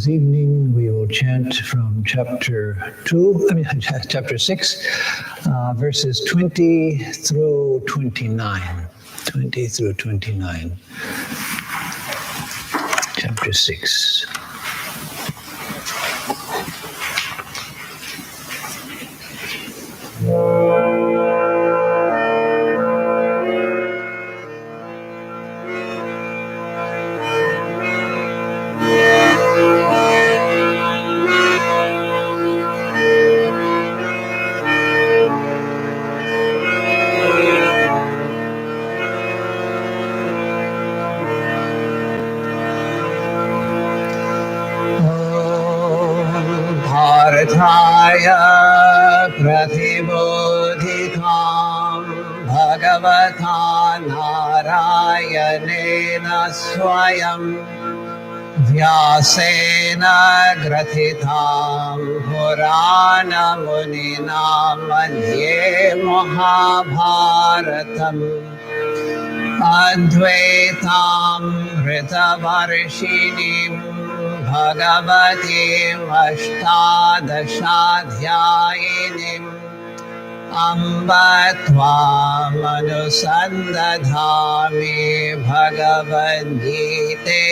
This evening we will chant from chapter 6, verses 20 through 29. 20 through 29. Chapter 6. Bharataya pratibodhikam bhagavata narayanena swayam vyasena gratitam purana munina madhye mahabharatam advaitam ritavarshinim Bhagavatim Ashtadashadhyayinim Amba Tvam Anusandadhami Bhagavad Gita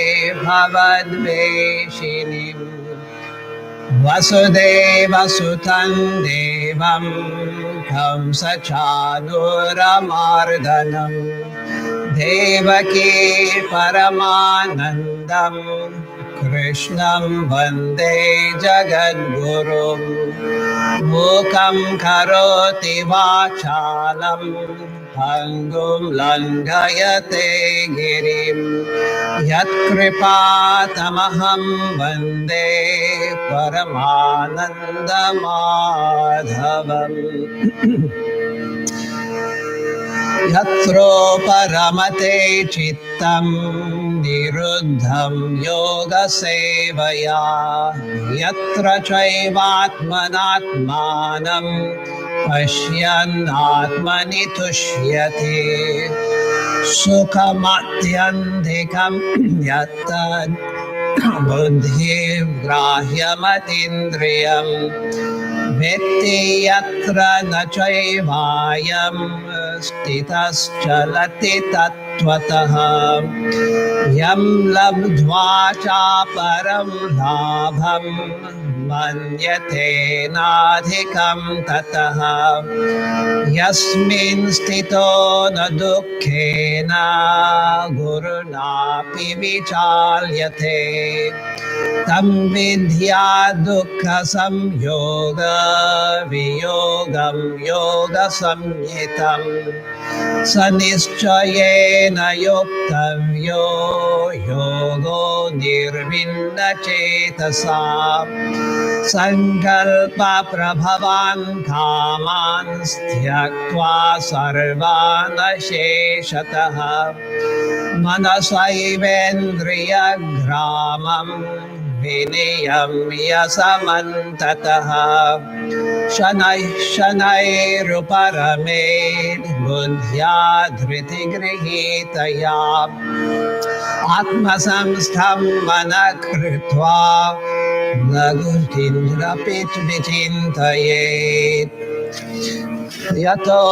Bhavadveshinim Vasudeva Sutan Devam Kamsachanuramardanam Devaki Paramanandam Krishnam Vande Jagadgurum Mukam Karoti Vachalam Pangum Langayate Girim Yat Kripatamaham Vande Paramananda Madhavam Yatro paramate chittam niruddham yoga sevaya yatra chaivatmanatmanam pashyan atmani tushyate sukhamatyantikam yattad buddhi grahyamatindriyam Vetti yatra nachayvayam stitaschalati tattvataha yam labdhva cha param labham manyate nadhikam tataha yasmin stito na dukkhena gurunapi vichalyate tam vidya dukkha samyoga viyogam yoga samyitam sanischayena yuktavyo yogo nirvinna cetasa sankalpa prabhavan kaman styaktva sarvana sheshataha manasayivendriya gramam viniyam yasamantataha shanai shanairuparamid buddhya dhriti grihitaya atmasamstham manakritva nagutindrapit vichintayet yato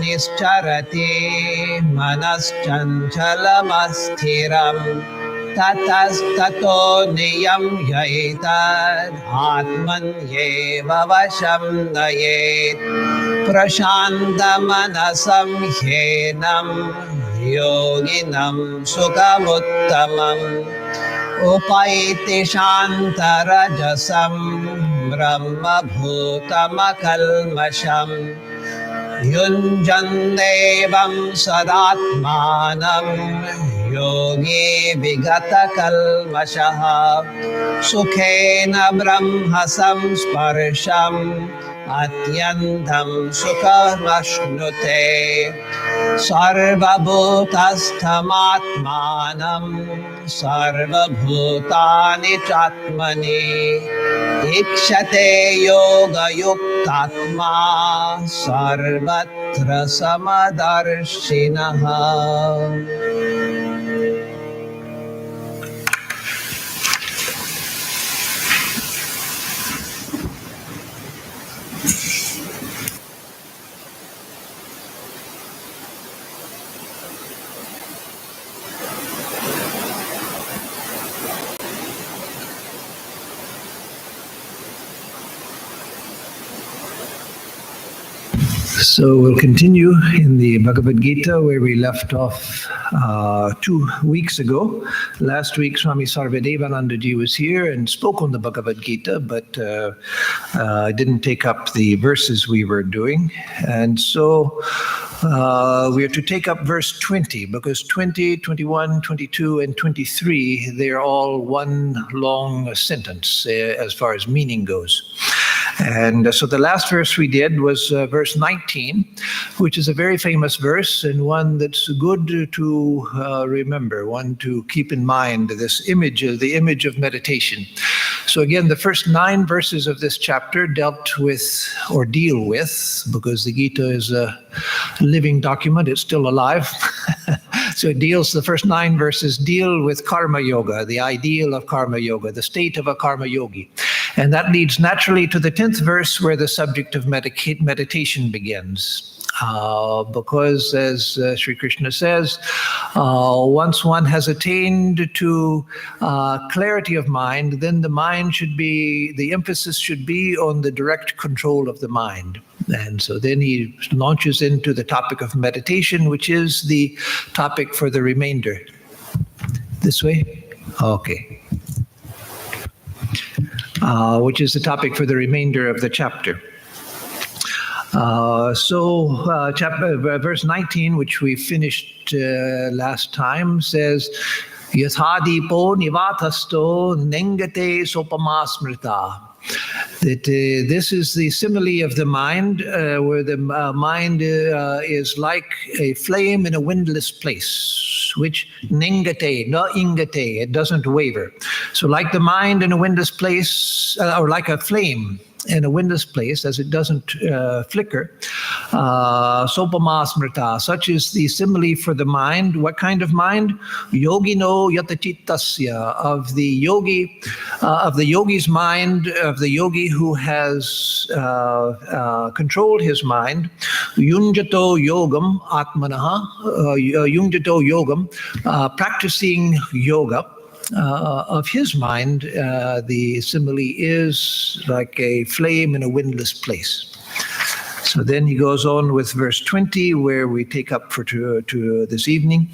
nischarati manaschanchalamastiram tatastato niyam yaitad atmanyeva vasham nayet prashantamanasam hyenam yoginam sukhamuttamam upaiti shantarajasam brahma bhutamakalmasham yunjandevam sadatmanam yogi vigata kalmashaha sukhena brahma samsparsham atyantam sukhamashnute sarvabhutasthamaatmanam sarvabhutani chatmani ikshate yoga yuktatma sarvatra samadarshinaha. So we'll continue in the Bhagavad Gita where we left off 2 weeks ago. Last week, Swami Sarvadevanandaji was here and spoke on the Bhagavad Gita, but didn't take up the verses we were doing. And so we are to take up verse 20, because 20, 21, 22, and 23, they're all one long sentence as far as meaning goes. And so the last verse we did was verse 19, which is a very famous verse and one that's good to remember, one to keep in mind, this image, the image of meditation. So again, the first 9 verses of this chapter dealt with, or deal with, because the Gita is a living document, it's still alive. So it deals, the first 9 verses deal with karma yoga, the ideal of karma yoga, the state of a karma yogi. And that leads naturally to the 10th verse where the subject of meditation begins. Because as Sri Krishna says, once one has attained to clarity of mind, then the mind should be, the emphasis should be on the direct control of the mind. And so then he launches into the topic of meditation, which is the topic for the remainder. This way? Okay. Which is the topic for the remainder of the chapter. Verse 19, which we finished last time, says, Yathadipo nivathasto nengate sopama smrita. That this is the simile of the mind, where the mind is like a flame in a windless place, which nengate, no ingate, it doesn't waver. So like the mind in a windless place, or like a flame in a windless place, as it doesn't flicker, sopama smrita, such is the simile for the mind. What kind of mind? Yogino yatachittasya, of the yogi, of the yogi's mind, of the yogi who has controlled his mind. Yunjato yogam atmanaha, yunjato yogam, practicing yoga. Of his mind, the simile is like a flame in a windless place. So then he goes on with verse 20, where we take up for to this evening.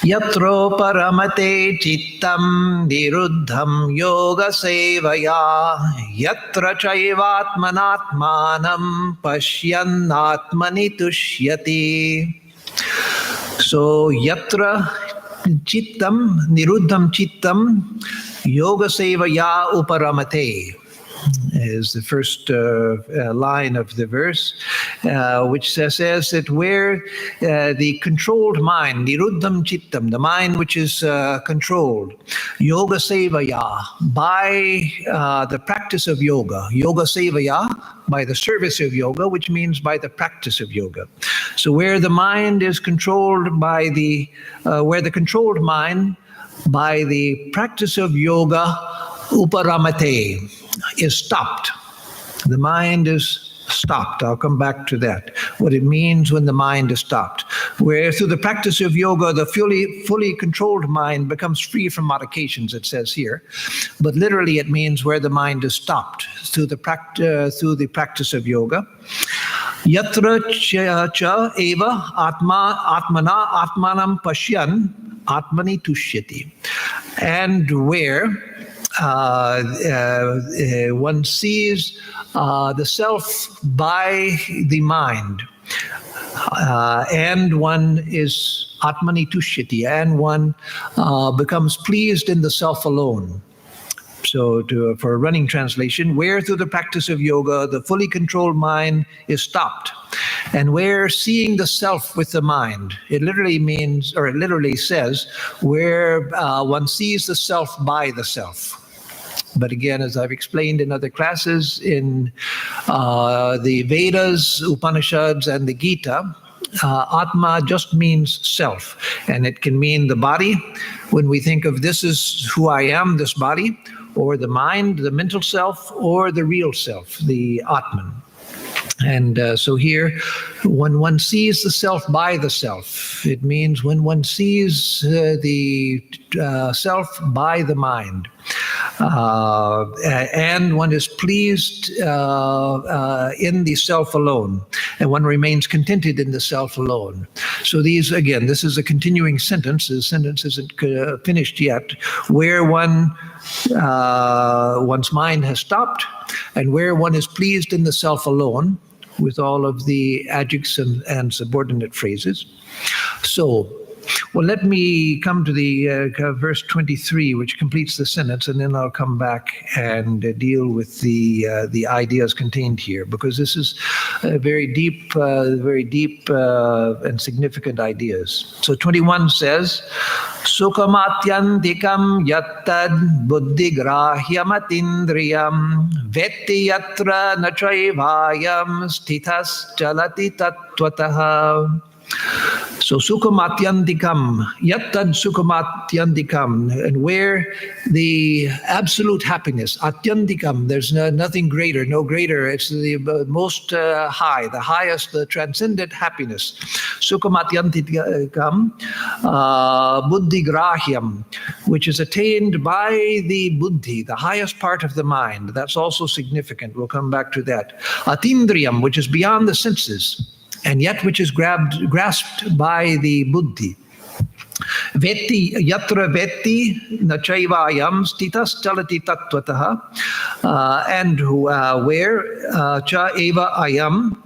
Yatro paramate chittam niruddham yoga sevaya yatra chaivatmanatmanam pashyannatmani tushyati. So yatra chittam niruddham chittam yoga sevaya uparamate is the first line of the verse, which says that where the controlled mind, niruddham chittam, the mind which is controlled, yoga sevaya, by the practice of yoga, yoga sevaya, by the service of yoga, which means by the practice of yoga. So where the mind is controlled by the, where the controlled mind by the practice of yoga, uparamate, is stopped. The mind is stopped. I'll come back to that, what it means when the mind is stopped. Where through the practice of yoga, the fully controlled mind becomes free from modifications, it says here. But literally it means where the mind is stopped through the practice of yoga. Yatra cha eva atmana atmanam pashyan atmani tushyati. And where one sees the self by the mind, and one is atmani tushyati, and one becomes pleased in the self alone. So for a running translation, where through the practice of yoga, the fully controlled mind is stopped, and where seeing the self with the mind, it literally means, or it literally says, where one sees the self by the self. But again, as I've explained in other classes, in the Vedas, Upanishads, and the Gita, Atma just means self. And it can mean the body, when we think of this is who I am, this body, or the mind, the mental self, or the real self, the Atman. And so here, when one sees the self by the self, it means when one sees the self by the mind. and one is pleased in the self alone, and one remains contented in the self alone. So these, again, this is a continuing sentence. The sentence isn't finished yet. Where one's mind has stopped, and where one is pleased in the self alone, with all of the adjuncts and subordinate phrases. So, well, let me come to the verse 23, which completes the sentence, and then I'll come back and deal with the ideas contained here, because this is very deep and significant ideas. So 21 says, Sukhamatyantikam yattad buddhigrahyamatindrayam vetti yatra nachaivayam stithas chalati tattvataha. So sukhamatyantikam, yattad sukhamatyantikam, and where the absolute happiness, atyantikam, there's nothing greater, no greater, it's the most high, the highest, the transcendent happiness. Sukhamatyantikam, buddhigrahyam, which is attained by the buddhi, the highest part of the mind. That's also significant. We'll come back to that. Atindriyam, which is beyond the senses, and yet which is grasped by the buddhi. Vetti yatra vetti nachaivayam stitas chalati tattvataha, and where cha eva ayam,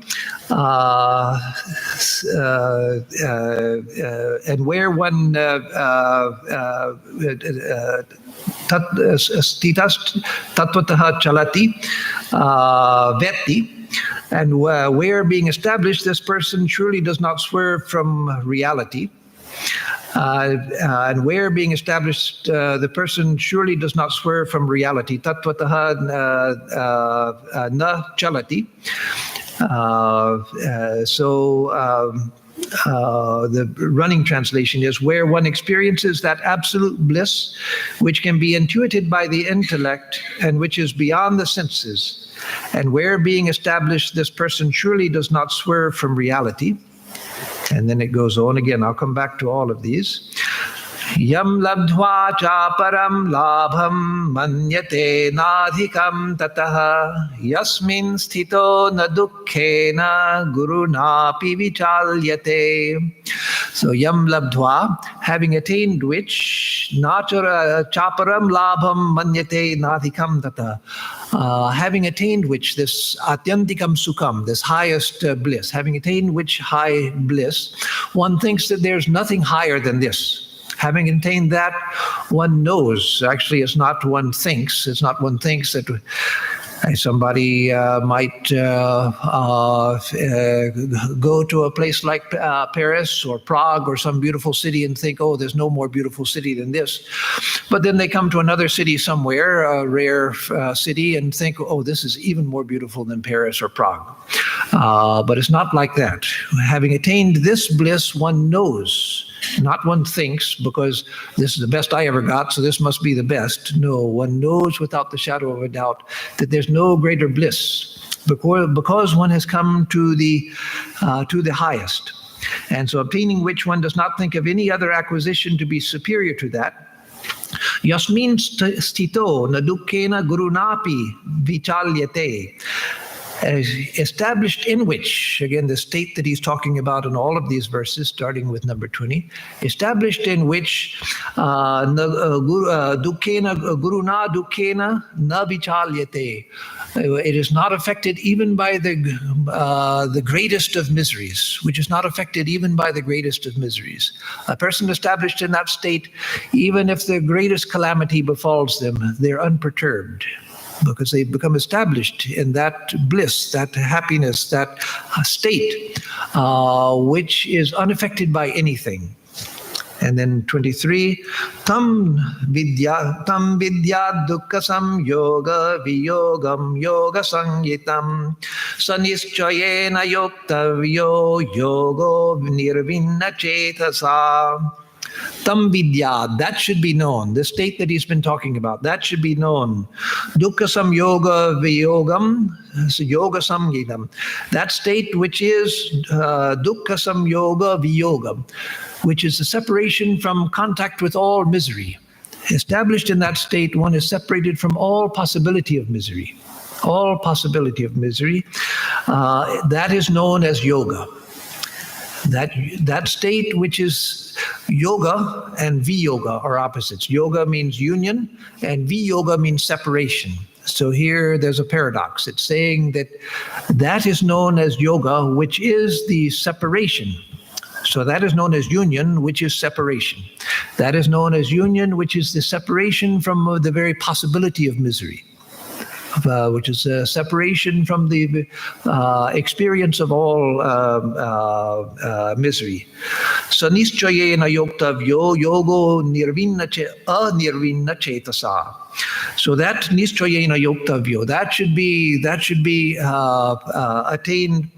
and where one stitas tattvataha chalati vetti, and where being established, this person surely does not swerve from reality. And where being established, the person surely does not swerve from reality. Tattvataha na chalati. The running translation is where one experiences that absolute bliss which can be intuited by the intellect and which is beyond the senses, and where being established this person surely does not swerve from reality. And then it goes on again. I'll come back to all of these. Yam labdhva cha param labham manyate nadhikam tataha yasmin sthito na dukkhena gurunapi vichalyate. So yam labdhva, having attained which, chaparam labham manyate nadhikam tataha, having attained which, this atyantikam sukham, this highest bliss, having attained which high bliss, one thinks that there's nothing higher than this. Having attained that, one knows. Actually, it's not one thinks. It's not one thinks that somebody might go to a place like Paris or Prague or some beautiful city and think, oh, there's no more beautiful city than this. But then they come to another city somewhere, a rare city, and think, oh, this is even more beautiful than Paris or Prague. But it's not like that. Having attained this bliss, one knows. Not one thinks, because this is the best I ever got, so this must be the best. No, one knows without the shadow of a doubt that there's no greater bliss, because one has come to the highest. And so obtaining which, one does not think of any other acquisition to be superior to that. Yasmin stito na dukkhena gurunapi vichalyate. Established in which, again, the state that he's talking about in all of these verses, starting with number 20, established in which guruna dukkhena na vichalyate. It is not affected even by the greatest of miseries, which is not affected even by the greatest of miseries. A person established in that state, even if the greatest calamity befalls them, they're unperturbed, because they've become established in that bliss, that happiness, that state, which is unaffected by anything. And then 23, tam vidya dukkha samyoga viyogam yoga sangitam sanischayena yoktavyo yogo nirvinna chetasa. Tam vidya, that should be known. The state that he's been talking about, that should be known. Dukkha samyoga viyogam, so yoga samgidam. That state which is dukkha samyoga viyogam, which is the separation from contact with all misery. Established in that state, one is separated from all possibility of misery. All possibility of misery. That is known as yoga. That state, which is yoga and viyoga, are opposites. Yoga means union and viyoga means separation. So here there's a paradox. It's saying that is known as yoga, which is the separation. So that is known as union, which is separation. That is known as union, which is the separation from the very possibility of misery. Which is a separation from the experience of all misery. So nischayena yoktavyo yogo nirvinna chetasa. So that nischayena yoktavyo, that should be attained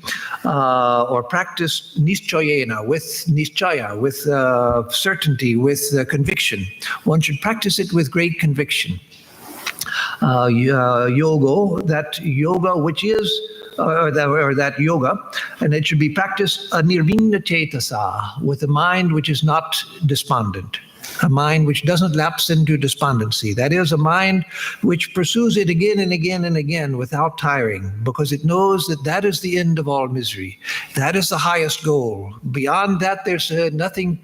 or practiced nischayena, with nischaya, with certainty, with conviction. One should practice it with great conviction. That yoga, which is that yoga, and it should be practiced nirvinna chetasa, with a mind which is not despondent, a mind which doesn't lapse into despondency. That is, a mind which pursues it again and again and again without tiring, because it knows that is the end of all misery. That is the highest goal. Beyond that, there's nothing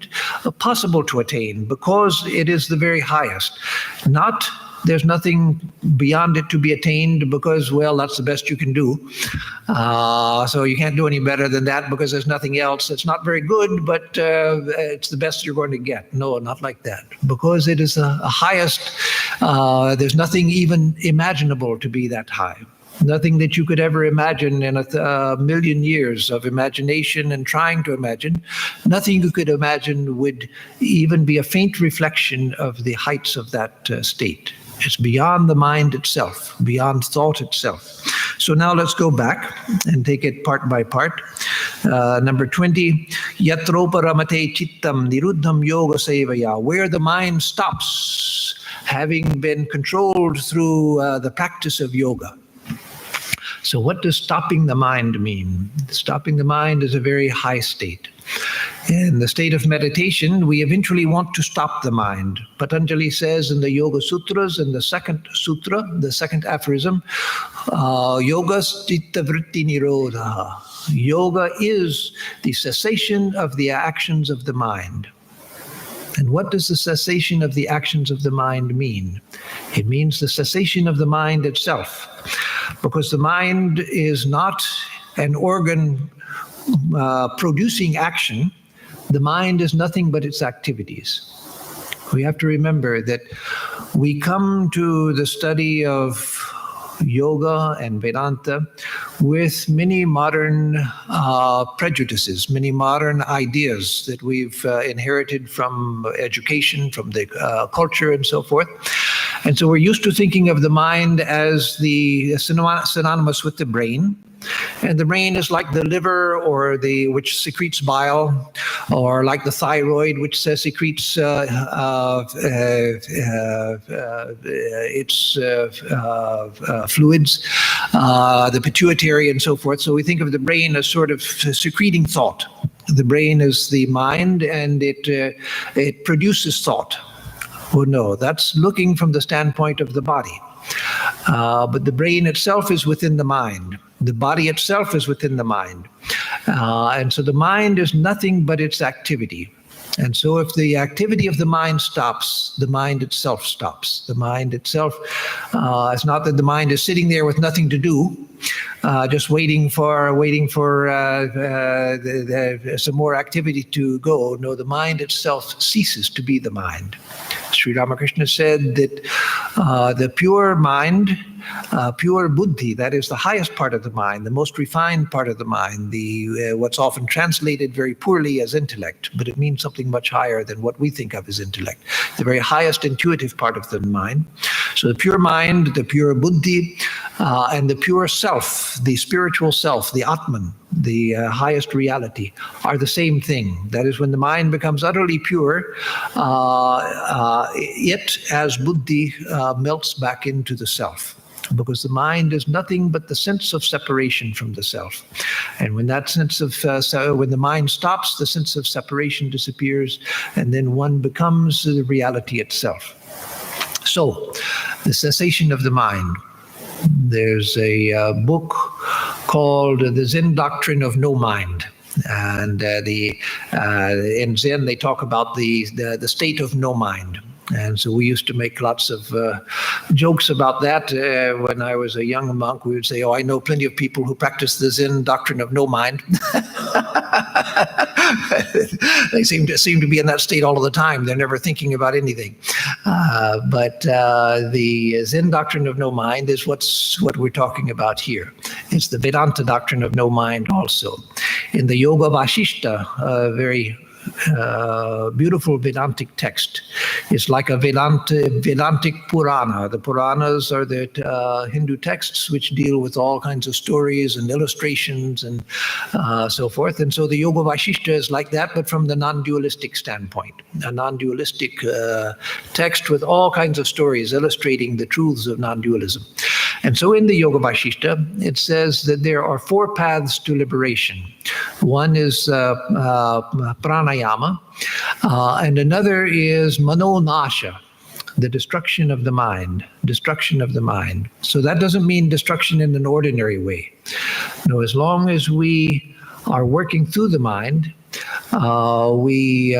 possible to attain, because it is the very highest. There's nothing beyond it to be attained, because, well, that's the best you can do. So you can't do any better than that, because there's nothing else. It's not very good, but it's the best you're going to get. No, not like that. Because it is a highest, there's nothing even imaginable to be that high. Nothing that you could ever imagine in a million years of imagination and trying to imagine. Nothing you could imagine would even be a faint reflection of the heights of that state. It's beyond the mind itself, beyond thought itself. So now let's go back and take it part by part. Number 20, yatropa ramate chittam niruddham yoga sevaya, where the mind stops, having been controlled through the practice of yoga. So what does stopping the mind mean? Stopping the mind is a very high state. In the state of meditation, we eventually want to stop the mind. Patanjali says in the Yoga Sutras, in the second sutra, the second aphorism, Yoga Citta Vritti Nirodha. Yoga is the cessation of the actions of the mind. And what does the cessation of the actions of the mind mean? It means the cessation of the mind itself. Because the mind is not an organ producing action. The mind is nothing but its activities. We have to remember that we come to the study of yoga and Vedanta with many modern prejudices, many modern ideas that we've inherited from education, from the culture and so forth. And so we're used to thinking of the mind as the synonymous with the brain. And the brain is like the liver, or which secretes bile, or like the thyroid, which secretes its fluids, the pituitary, and so forth. So we think of the brain as sort of secreting thought. The brain is the mind, and it produces thought. Oh no, that's looking from the standpoint of the body. But the brain itself is within the mind. The body itself is within the mind. And so the mind is nothing but its activity. And so if the activity of the mind stops, the mind itself stops. The mind itself, it's not that the mind is sitting there with nothing to do, just waiting for some more activity to go. No, the mind itself ceases to be the mind. Sri Ramakrishna said that the pure mind, pure buddhi, that is the highest part of the mind, the most refined part of the mind, what's often translated very poorly as intellect, but it means something much higher than what we think of as intellect. The very highest intuitive part of the mind. So the pure mind, the pure buddhi, and the pure self, the spiritual self, the Atman, the highest reality, are the same thing. That is, when the mind becomes utterly pure, it, as buddhi, melts back into the self. Because the mind is nothing but the sense of separation from the self. And when that sense of, when the mind stops, the sense of separation disappears, and then one becomes the reality itself. So, the cessation of the mind. There's a book called The Zen Doctrine of No Mind. And in Zen, they talk about the state of no mind. And so we used to make lots of jokes about that. When I was a young monk, we would say, oh, I know plenty of people who practice the Zen doctrine of no mind. They seem to be in that state all of the time. They're never thinking about anything. But the Zen doctrine of no mind is what we're talking about here. It's the Vedanta doctrine of no mind also. In the Yoga Vasishta, a very beautiful Vedantic text. It's like a Vedantic Purana. The Puranas are the Hindu texts which deal with all kinds of stories and illustrations and so forth. And so the Yoga Vasishta is like that, but from the non-dualistic standpoint. A non-dualistic text with all kinds of stories illustrating the truths of non-dualism. And so in the Yoga Vasishta, it says that there are 4 paths to liberation. One is pranayama, and another is manonasha, the destruction of the mind. So that doesn't mean destruction in an ordinary way. No, as long as we are working through the mind, we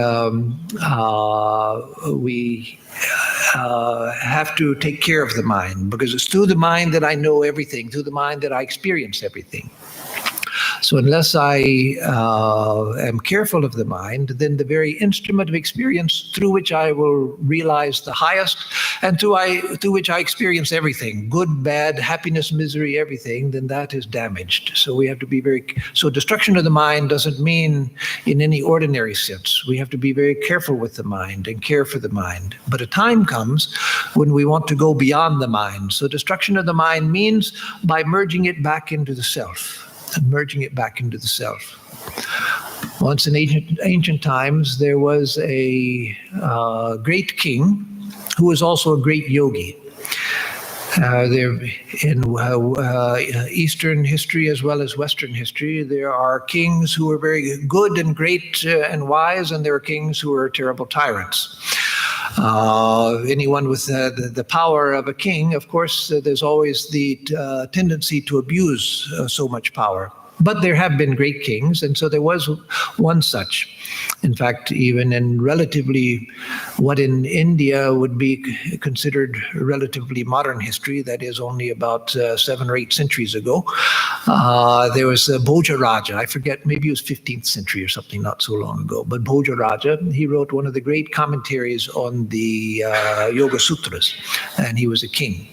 have to take care of the mind, because it's through the mind that I know everything, through the mind that I experience everything. So unless I am careful of the mind, then the very instrument of experience through which I will realize the highest and through which I experience everything, good, bad, happiness, misery, everything, then that is damaged. So we have to be so destruction of the mind doesn't mean in any ordinary sense. We have to be very careful with the mind and care for the mind. But a time comes when we want to go beyond the mind. So destruction of the mind means by merging it back into the self. Once in ancient times, there was a great king who was also a great yogi. There in Eastern history as well as Western history, there are kings who are very good and great and wise, and there are kings who are terrible tyrants. Anyone with the power of a king, of course, there's always the tendency to abuse so much power. But there have been great kings, and so there was one such. In fact, even in what in India would be considered relatively modern history, that is only about 7 or 8 centuries ago, there was Bhoja Raja. I forget, maybe it was 15th century or something, not so long ago. But Bhoja Raja, he wrote one of the great commentaries on the Yoga Sutras, and he was a king.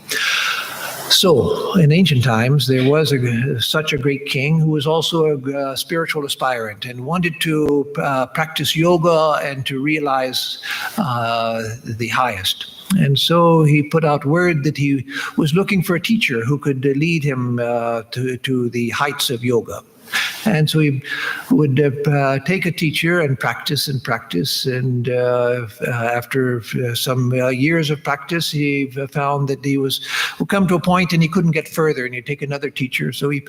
So, in ancient times, there was such a great king who was also a spiritual aspirant and wanted to practice yoga and to realize the highest. And so he put out word that he was looking for a teacher who could lead him to the heights of yoga. And so he would take a teacher and practice. And after some years of practice, he found that he would come to a point and he couldn't get further, and he'd take another teacher. So he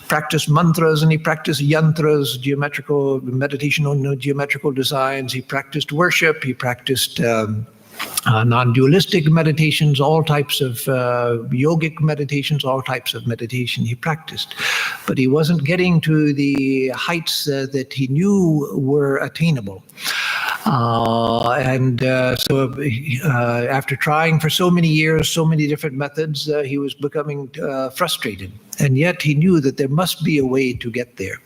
practiced mantras and he practiced yantras, geometrical meditation on geometrical designs. He practiced worship. He practiced non-dualistic meditations, all types of yogic meditations, all types of meditation he practiced. But he wasn't getting to the heights that he knew were attainable. So after trying for so many years, so many different methods, he was becoming frustrated. And yet he knew that there must be a way to get there.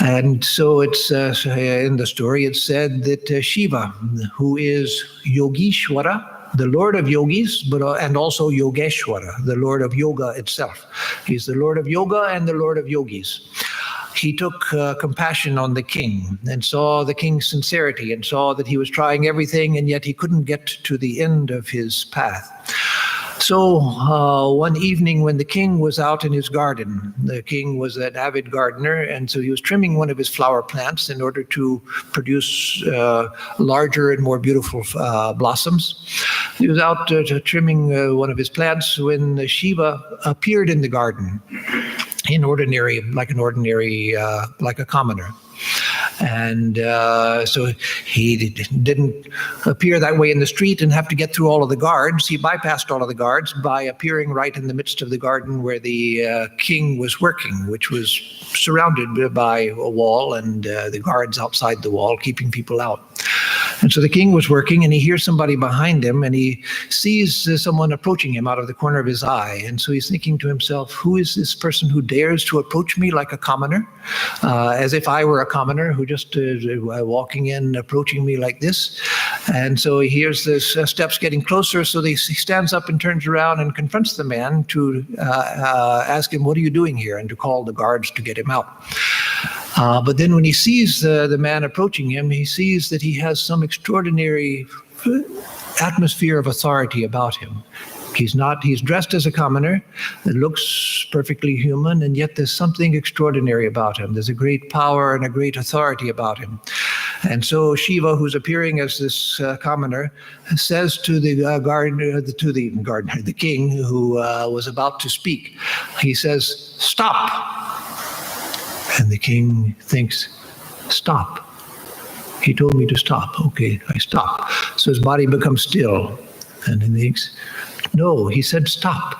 And so it's in the story, it's said that Shiva, who is Yogeshwara, the Lord of yogis, and also Yogeshwara, the Lord of yoga itself. He's the Lord of yoga and the Lord of yogis. He took compassion on the king and saw the king's sincerity and saw that he was trying everything, and yet he couldn't get to the end of his path. So one evening when the king was out in his garden, the king was an avid gardener, and so he was trimming one of his flower plants in order to produce larger and more beautiful blossoms. He was out trimming one of his plants when Shiva appeared in the garden, like a commoner. And so he didn't appear that way in the street and have to get through all of the guards. He bypassed all of the guards by appearing right in the midst of the garden where the king was working, which was surrounded by a wall and the guards outside the wall keeping people out. And so the king was working, and he hears somebody behind him, and he sees someone approaching him out of the corner of his eye. And so he's thinking to himself, who is this person who dares to approach me like a commoner? As if I were a commoner who just walking in, approaching me like this. And so he hears the steps getting closer, so he stands up and turns around and confronts the man to ask him, what are you doing here? And to call the guards to get him out. But then when he sees the man approaching him, he sees that he has some extraordinary atmosphere of authority about him. He's dressed as a commoner that looks perfectly human, and yet there's something extraordinary about him. There's a great power and a great authority about him. And so Shiva, who's appearing as this commoner, says to the the king who was about to speak, he says, "Stop." And the king thinks, "Stop. He told me to stop. Okay, I stop." So his body becomes still. And he thinks, "No, he said stop."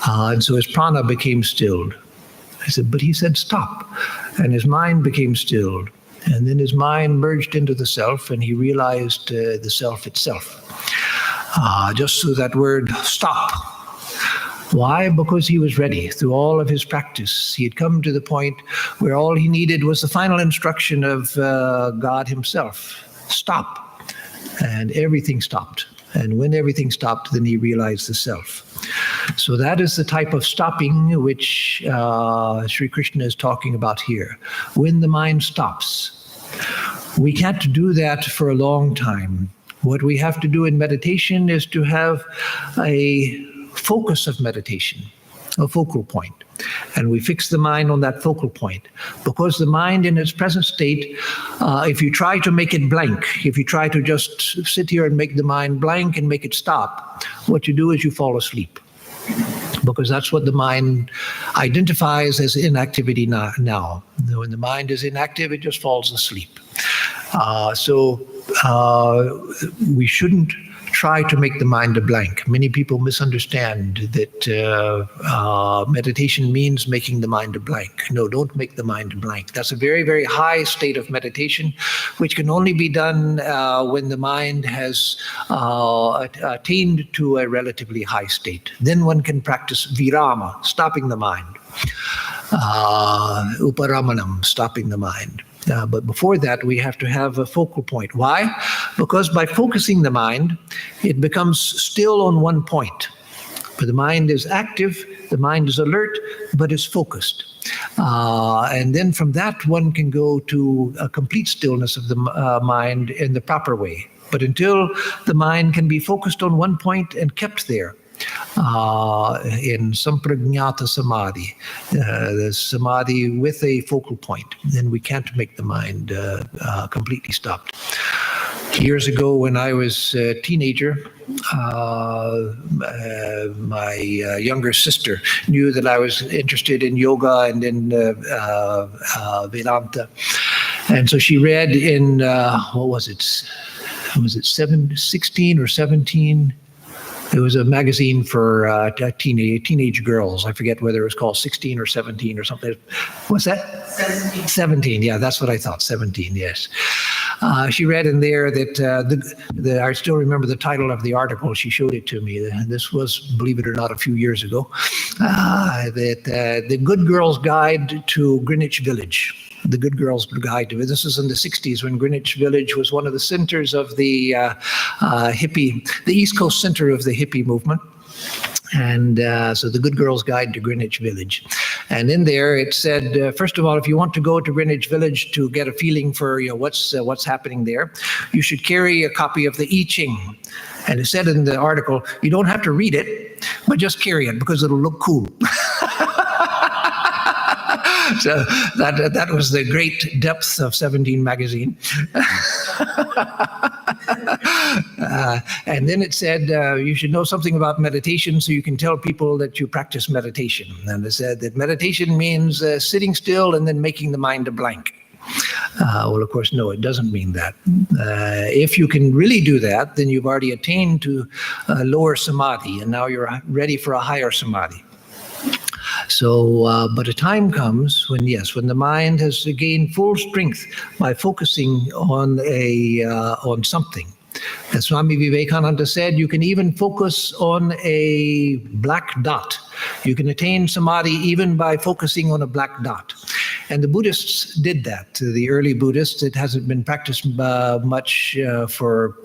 And so his prana became stilled. I said, "But he said stop." And his mind became stilled. And then his mind merged into the self, and he realized the self itself. Just through that word, stop. Why? Because he was ready through all of his practice. He had come to the point where all he needed was the final instruction of God himself. Stop. And everything stopped. And when everything stopped, then he realized the self. So that is the type of stopping which Sri Krishna is talking about here. When the mind stops. We can't do that for a long time. What we have to do in meditation is to have a focus of meditation, a focal point. And we fix the mind on that focal point. Because the mind in its present state, if you try to make it blank, if you try to just sit here and make the mind blank and make it stop, what you do is you fall asleep. Because that's what the mind identifies as inactivity now. When the mind is inactive, it just falls asleep. So we shouldn't try to make the mind a blank. Many people misunderstand that meditation means making the mind a blank. No, don't make the mind a blank. That's a very, very high state of meditation, which can only be done when the mind has attained to a relatively high state. Then one can practice virama, stopping the mind. Uparamanam, stopping the mind. But before that, we have to have a focal point. Why? Because by focusing the mind, it becomes still on one point. But the mind is active, the mind is alert, but it's focused. And then from that, one can go to a complete stillness of the mind in the proper way. But until the mind can be focused on one point and kept there, in samprajñata samadhi, the samadhi with a focal point, then we can't make the mind completely stopped. Years ago, when I was a teenager, my younger sister knew that I was interested in yoga and in Vedanta. And so she read in, what was it 16 or 17? It was a magazine for teenage girls. I forget whether it was called 16 or 17 or something. What's that? 17. 17, yeah, that's what I thought, 17, yes. She read in there that I still remember the title of the article. She showed it to me. This was, believe it or not, a few years ago. The Good Girl's Guide to Greenwich Village. The Good Girl's Guide to it. This was in the 60s when Greenwich Village was one of the centers of the the East Coast center of the hippie movement. And so the Good Girl's Guide to Greenwich Village. And in there it said, first of all, if you want to go to Greenwich Village to get a feeling for what's happening there, you should carry a copy of the I Ching. And it said in the article, you don't have to read it, but just carry it because it'll look cool. So that was the great depth of 17 magazine. And then it said you should know something about meditation so you can tell people that you practice meditation. And it said that meditation means sitting still and then making the mind a blank. Well, of course, no, it doesn't mean that. If you can really do that, then you've already attained to lower samadhi, and now you're ready for a higher samadhi. So, but a time comes when, yes, when the mind has gained full strength by focusing on something. As Swami Vivekananda said, you can even focus on a black dot. You can attain samadhi even by focusing on a black dot. And the Buddhists did that. The early Buddhists, it hasn't been practiced much for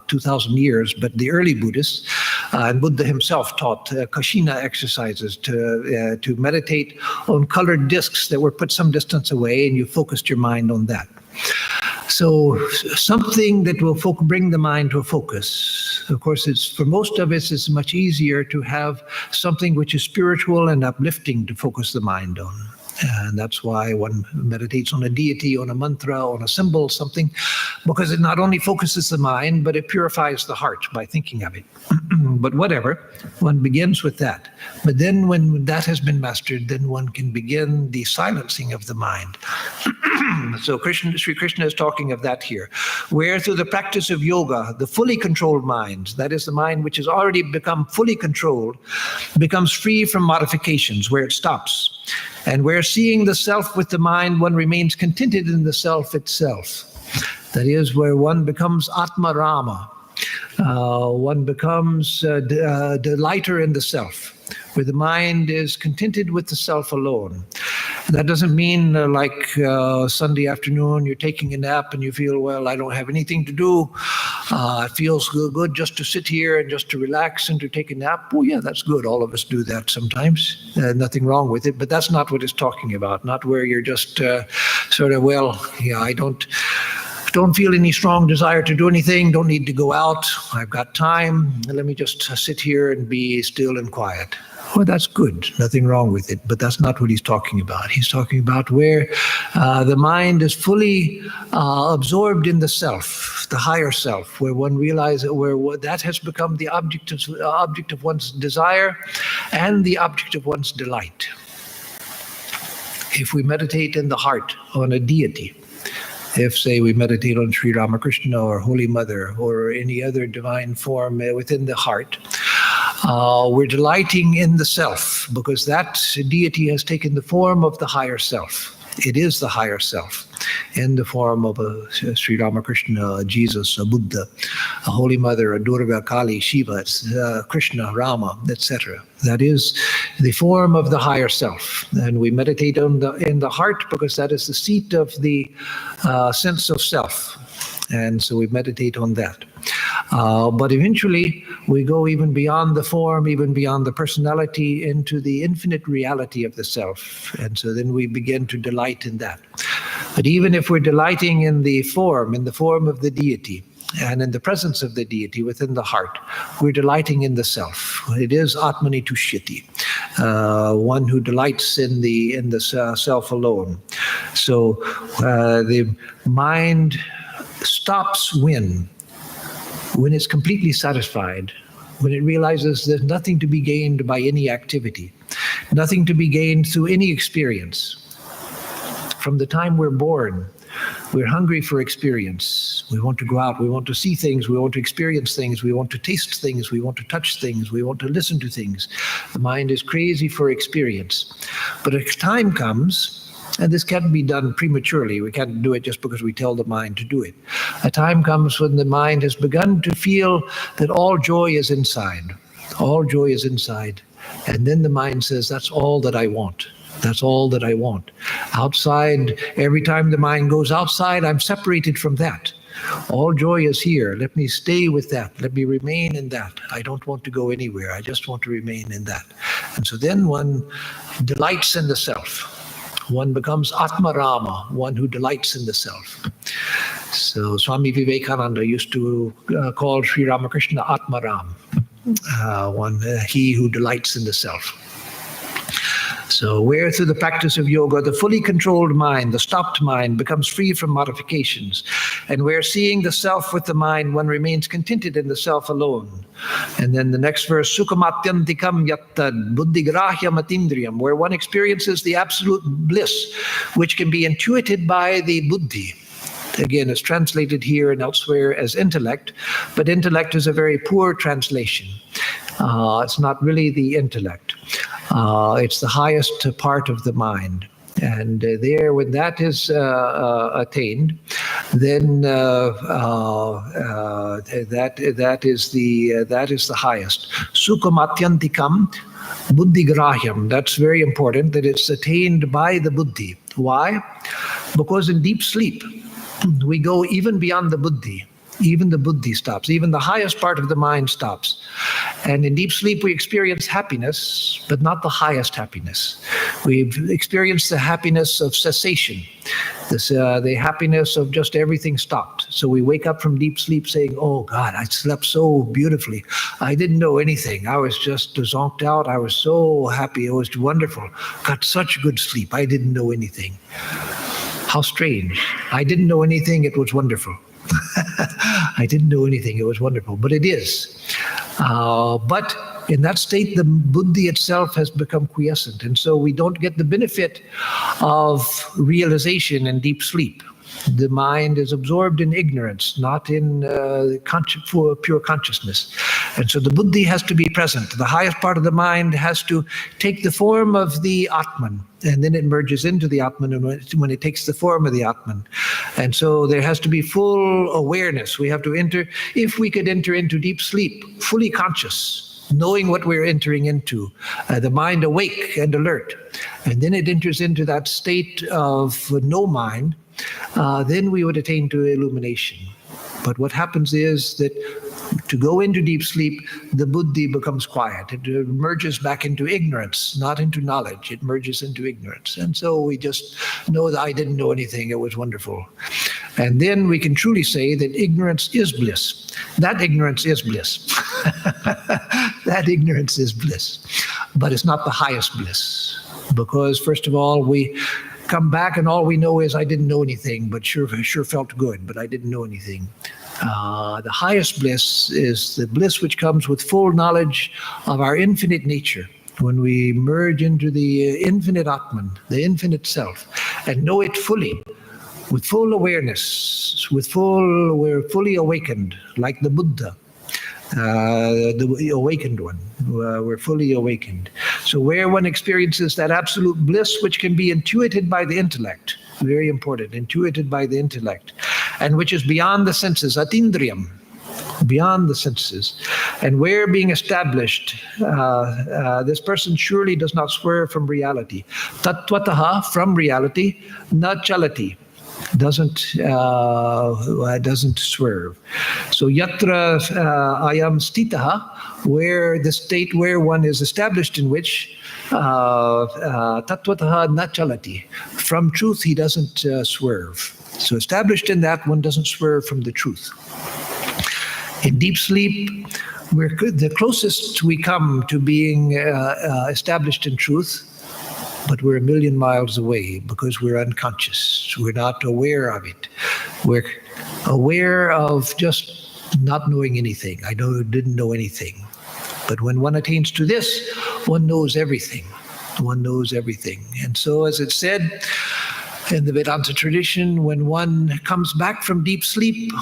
2,000 years, but the early Buddhists, and Buddha himself taught Kashina exercises to meditate on colored discs that were put some distance away, and you focused your mind on that. So something that will bring the mind to a focus. Of course, for most of us, it's much easier to have something which is spiritual and uplifting to focus the mind on. And that's why one meditates on a deity, on a mantra, on a symbol, something, because it not only focuses the mind, but it purifies the heart by thinking of it. But whatever, one begins with that. But then when that has been mastered, then one can begin the silencing of the mind. So Sri Krishna is talking of that here, where through the practice of yoga, the fully controlled mind, that is the mind which has already become fully controlled, becomes free from modifications, where it stops. And where seeing the self with the mind, one remains contented in the self itself. That is where one becomes Atma Rama. One becomes the delighter in the self, where the mind is contented with the self alone. That doesn't mean like Sunday afternoon, you're taking a nap and you feel, well, I don't have anything to do. It feels good just to sit here and just to relax and to take a nap. Well, yeah, that's good. All of us do that sometimes. Nothing wrong with it. But that's not what it's talking about. Not where you're just sort of, well, yeah, I don't feel any strong desire to do anything. Don't need to go out. I've got time. Let me just sit here and be still and quiet. Well, that's good. Nothing wrong with it. But that's not what he's talking about. He's talking about where the mind is fully absorbed in the self, the higher self, where one realizes where that has become the object of one's desire and the object of one's delight. If we meditate in the heart on a deity, if, say, we meditate on Sri Ramakrishna or Holy Mother or any other divine form within the heart, we're delighting in the self, because that deity has taken the form of the higher self. It is the higher self in the form of a Sri Ramakrishna, a Jesus, a Buddha, a Holy Mother, a Durga, Kali, Shiva, Krishna, Rama, etc. That is the form of the higher self. And we meditate in the heart because that is the seat of the sense of self. And so we meditate on that. But eventually we go even beyond the form, even beyond the personality, into the infinite reality of the self. And so then we begin to delight in that. But even if we're delighting in the form of the deity, and in the presence of the deity within the heart, we're delighting in the self. It is Atmani Tushyati, one who delights in the self alone. So the mind stops when it's completely satisfied, when it realizes there's nothing to be gained by any activity, nothing to be gained through any experience. From the time we're born, we're hungry for experience. We want to go out, we want to see things, we want to experience things, we want to taste things, we want to touch things, we want to listen to things. The mind is crazy for experience. But a time comes, and this can't be done prematurely. We can't do it just because we tell the mind to do it. A time comes when the mind has begun to feel that all joy is inside. All joy is inside. And then the mind says, that's all that I want. That's all that I want. Outside, every time the mind goes outside, I'm separated from that. All joy is here. Let me stay with that. Let me remain in that. I don't want to go anywhere. I just want to remain in that. And so then one delights in the self. One becomes Atma Rama, one who delights in the self. So Swami Vivekananda used to call Sri Ramakrishna Atma Ram, he who delights in the self. So where through the practice of yoga, the fully controlled mind, the stopped mind, becomes free from modifications. And where seeing the self with the mind, one remains contented in the self alone. And then the next verse, Sukhamatyantikam yattad buddhigrahyam atindriyam, where one experiences the absolute bliss, which can be intuited by the buddhi. Again, it's translated here and elsewhere as intellect, but intellect is a very poor translation. It's not really the intellect. It's the highest part of the mind. And there, when that is attained, then that is the highest. Sukhamatyantikam buddhigrahyam. That's very important, that it's attained by the buddhi. Why? Because in deep sleep, we go even beyond the buddhi. Even the buddhi stops. Even the highest part of the mind stops. And in deep sleep, we experience happiness, but not the highest happiness. We experience the happiness of cessation, the happiness of just everything stopped. So we wake up from deep sleep saying, oh God, I slept so beautifully. I didn't know anything. I was just zonked out. I was so happy. It was wonderful. Got such good sleep. I didn't know anything. How strange. I didn't know anything. It was wonderful. I didn't know anything. It was wonderful. But it is. But in that state, the buddhi itself has become quiescent. And so we don't get the benefit of realization in deep sleep. The mind is absorbed in ignorance, not in pure consciousness. And so the buddhi has to be present. The highest part of the mind has to take the form of the Atman, and then it merges into the Atman when it takes the form of the Atman. And so there has to be full awareness. We have to enter, if we could enter into deep sleep, fully conscious, knowing what we're entering into, the mind awake and alert. And then it enters into that state of no mind, then we would attain to illumination. But what happens is that to go into deep sleep, the buddhi becomes quiet. It merges back into ignorance, not into knowledge. It merges into ignorance. And so we just know that I didn't know anything. It was wonderful. And then we can truly say that ignorance is bliss. That ignorance is bliss. That ignorance is bliss. But it's not the highest bliss. Because first of all, we come back and all we know is I didn't know anything, but sure felt good, but I didn't know anything. The highest bliss is the bliss which comes with full knowledge of our infinite nature. When we merge into the infinite Atman, the infinite self, and know it fully, with full awareness, we're fully awakened, like the Buddha, the awakened one. We're fully awakened. So where one experiences that absolute bliss which can be intuited by the intellect, very important, intuited by the intellect, and which is beyond the senses, atindriyam, beyond the senses, and where being established, this person surely does not swerve from reality. Tattvataha, from reality, na chalati, doesn't swerve. So yatra ayam stitaha, where the state where one is established in which tattvataha na chalati, from truth he doesn't swerve. So established in that, one doesn't swerve from the truth. In deep sleep, we're the closest we come to being established in truth, but we're a million miles away because we're unconscious. We're not aware of it. We're aware of just not knowing anything. I didn't know anything. But when one attains to this, one knows everything. One knows everything. And so, as it said in the Vedanta tradition, when one comes back from deep sleep,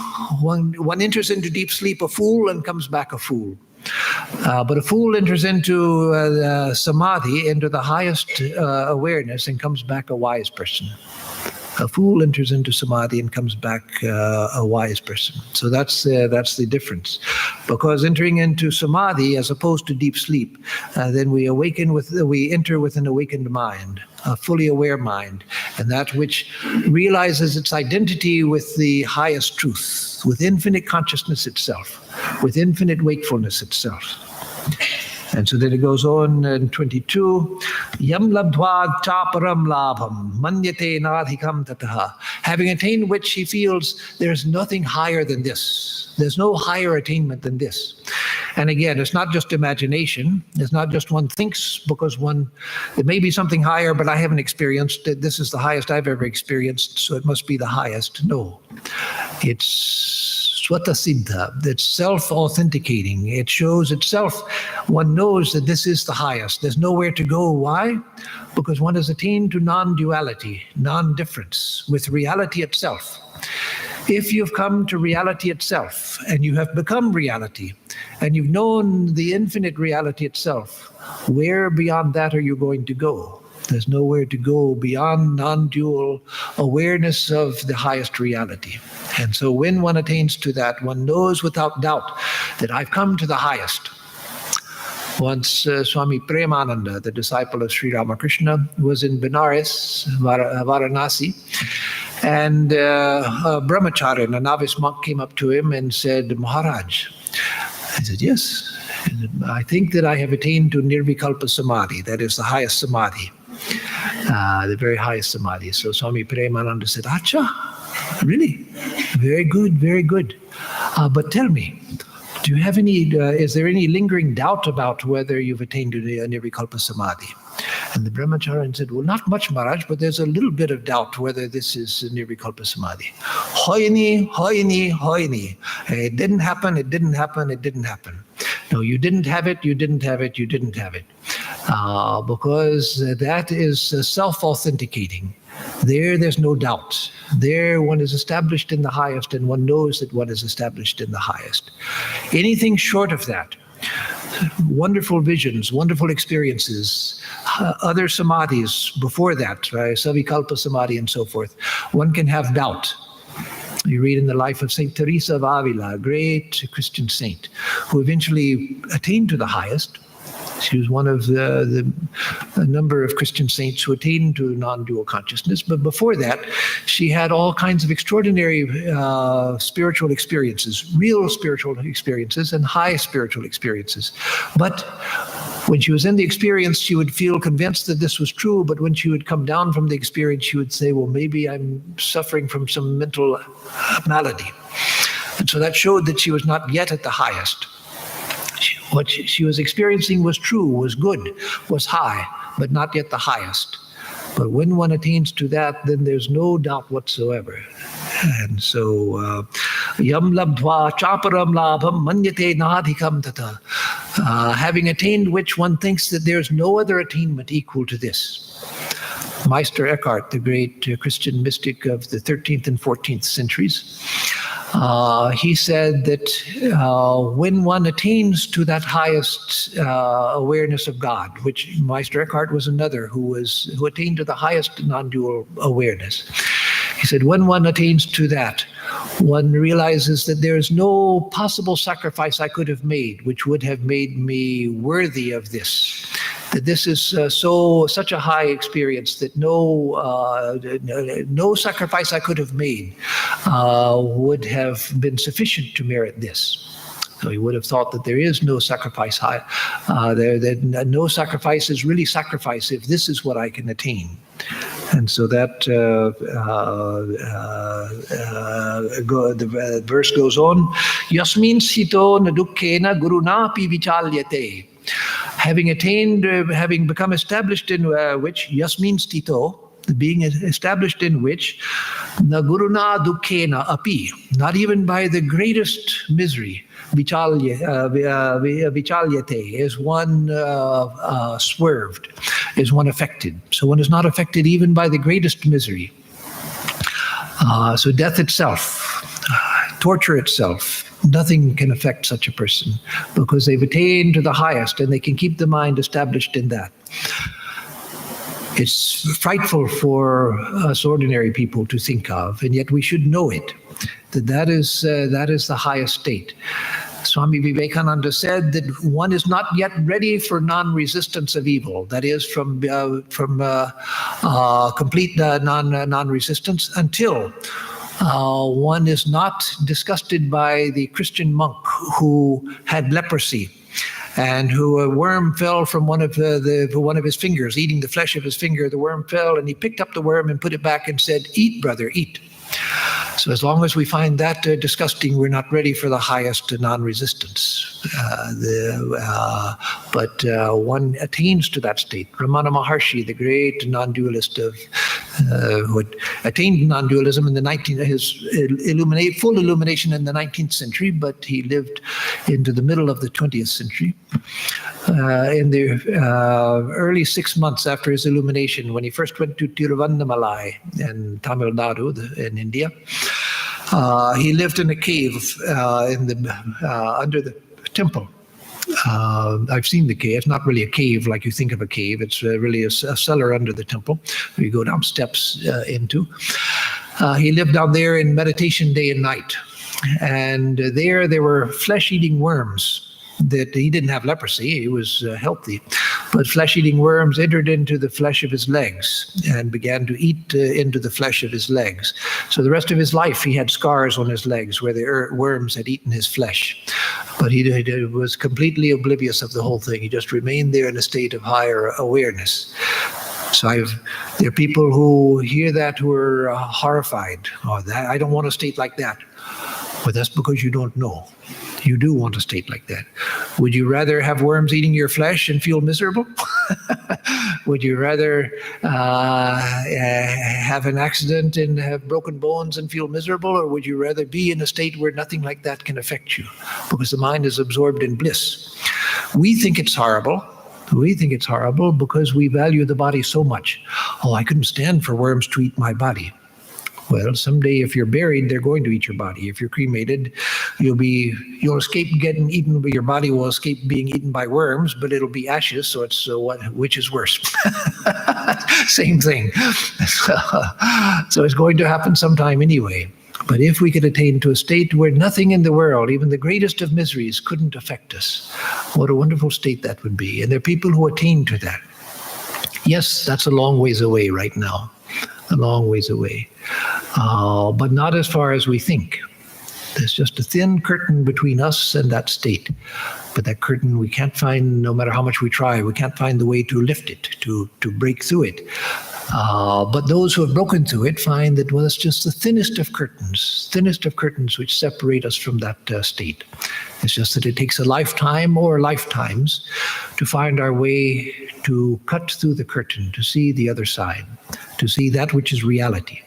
one enters into deep sleep a fool and comes back a fool. But a fool enters into samadhi, into the highest awareness, and comes back a wise person. A fool enters into samadhi and comes back a wise person. So that's the difference. Because entering into samadhi, as opposed to deep sleep, then we enter with an awakened mind, a fully aware mind, and that which realizes its identity with the highest truth, with infinite consciousness itself, with infinite wakefulness itself. And so then it goes on in 22, Yam labdva chaparam labham, manyate nadhikam tataha. Having attained which he feels there's nothing higher than this. There's no higher attainment than this. And again, it's not just imagination. It's not just one thinks because it may be something higher, but I haven't experienced it. This is the highest I've ever experienced, so it must be the highest. No, it's swata siddha. It's self-authenticating. It shows itself. One knows that this is the highest. There's nowhere to go. Why? Because one has attained to non-duality, non-difference with reality itself. If you've come to reality itself and you have become reality and you've known the infinite reality itself, where beyond that are you going to go? There's nowhere to go beyond non-dual awareness of the highest reality. And so when one attains to that, one knows without doubt that I've come to the highest. Once Swami Premananda, the disciple of Sri Ramakrishna, was in Benares, Varanasi, and a brahmacharya, a novice monk, came up to him and said, Maharaj. I said, yes. He said, I think that I have attained to Nirvikalpa Samadhi, that is the highest Samadhi, the very highest Samadhi. So Swami Premananda said, Acha, really? Very good, very good. But tell me, do you have any, is there any lingering doubt about whether you've attained to the Nirvikalpa Samadhi? And the brahmacharya said, well, not much, Maharaj, but there's a little bit of doubt whether this is Nirvikalpa Samadhi. Hoini, hoini, hoini. It didn't happen, it didn't happen, it didn't happen. No, you didn't have it, you didn't have it, you didn't have it. Because that is self-authenticating. There's no doubt. There one is established in the highest and one knows that one is established in the highest. Anything short of that, wonderful visions, wonderful experiences, other samadhis before that, Savikalpa Samadhi and so forth, one can have doubt. You read in the life of Saint Teresa of Avila, a great Christian saint, who eventually attained to the highest. She was one of a number of Christian saints who attained to non-dual consciousness. But before that, she had all kinds of extraordinary spiritual experiences, real spiritual experiences and high spiritual experiences. But when she was in the experience, she would feel convinced that this was true. But when she would come down from the experience, she would say, well, maybe I'm suffering from some mental malady. And so that showed that she was not yet at the highest. What she was experiencing was true, was good, was high, but not yet the highest. But when one attains to that, then there's no doubt whatsoever. And so, yam labdva chaparam labham manyate nadhikam tata. Having attained which, one thinks that there's no other attainment equal to this. Meister Eckhart, the great Christian mystic of the 13th and 14th centuries, he said that when one attains to that highest awareness of God, which Meister Eckhart was another who attained to the highest non-dual awareness. He said, when one attains to that, one realizes that there is no possible sacrifice I could have made which would have made me worthy of this. That this is such a high experience that no sacrifice I could have made would have been sufficient to merit this. So he would have thought that there is no sacrifice that no sacrifice is really sacrifice if this is what I can attain. And so that the verse goes on, Yasmin sito na dukkhena gurunapi vichalyate. Having attained, having become established in which, yasmin stito, being established in which, na guruna dukkhena api, not even by the greatest misery, vichalyate, is one swerved, is one affected. So one is not affected even by the greatest misery. So death itself, torture itself, nothing can affect such a person because they've attained to the highest and they can keep the mind established in that. It's frightful for us ordinary people to think of, and yet we should know it, that is the highest state. Swami Vivekananda said that one is not yet ready for non-resistance of evil, that is from complete non-resistance until one is not disgusted by the Christian monk who had leprosy and who a worm fell from one of his fingers, eating the flesh of his finger. The worm fell and he picked up the worm and put it back and said, "Eat, brother, eat." So as long as we find that disgusting, we're not ready for the highest non-resistance. But one attains to that state. Ramana Maharshi, the great non-dualist who had attained non-dualism in the his full illumination in the 19th century, but he lived into the middle of the 20th century. In the early 6 months after his illumination, when he first went to Tiruvannamalai in Tamil Nadu in India, he lived in a cave under the temple. I've seen the cave. It's not really a cave like you think of a cave. It's really a cellar under the temple where you go down steps into. He lived down there in meditation day and night. And there were flesh-eating worms. That he didn't have leprosy, he was healthy, but flesh-eating worms entered into the flesh of his legs and began to eat into the flesh of his legs. So the rest of his life he had scars on his legs where the worms had eaten his flesh. But he was completely oblivious of the whole thing. He just remained there in a state of higher awareness. So there are people who hear that who are horrified. Oh, I don't want a state like that. But that's because you don't know. You do want a state like that. Would you rather have worms eating your flesh and feel miserable? Would you rather have an accident and have broken bones and feel miserable? Or would you rather be in a state where nothing like that can affect you? Because the mind is absorbed in bliss. We think it's horrible. We think it's horrible because we value the body so much. Oh, I couldn't stand for worms to eat my body. Well, someday if you're buried, they're going to eat your body. If you're cremated, you'll escape getting eaten, but your body will escape being eaten by worms, but it'll be ashes. So it's which is worse? Same thing. So it's going to happen sometime anyway. But if we could attain to a state where nothing in the world, even the greatest of miseries, couldn't affect us, what a wonderful state that would be. And there are people who attain to that. Yes, that's a long ways away right now. A long ways away. But not as far as we think. There's just a thin curtain between us and that state. But that curtain we can't find, no matter how much we try, we can't find the way to lift it, to break through it. But those who have broken through it find that, well, it's just the thinnest of curtains which separate us from that state. It's just that it takes a lifetime or lifetimes to find our way to cut through the curtain, to see the other side, to see that which is reality.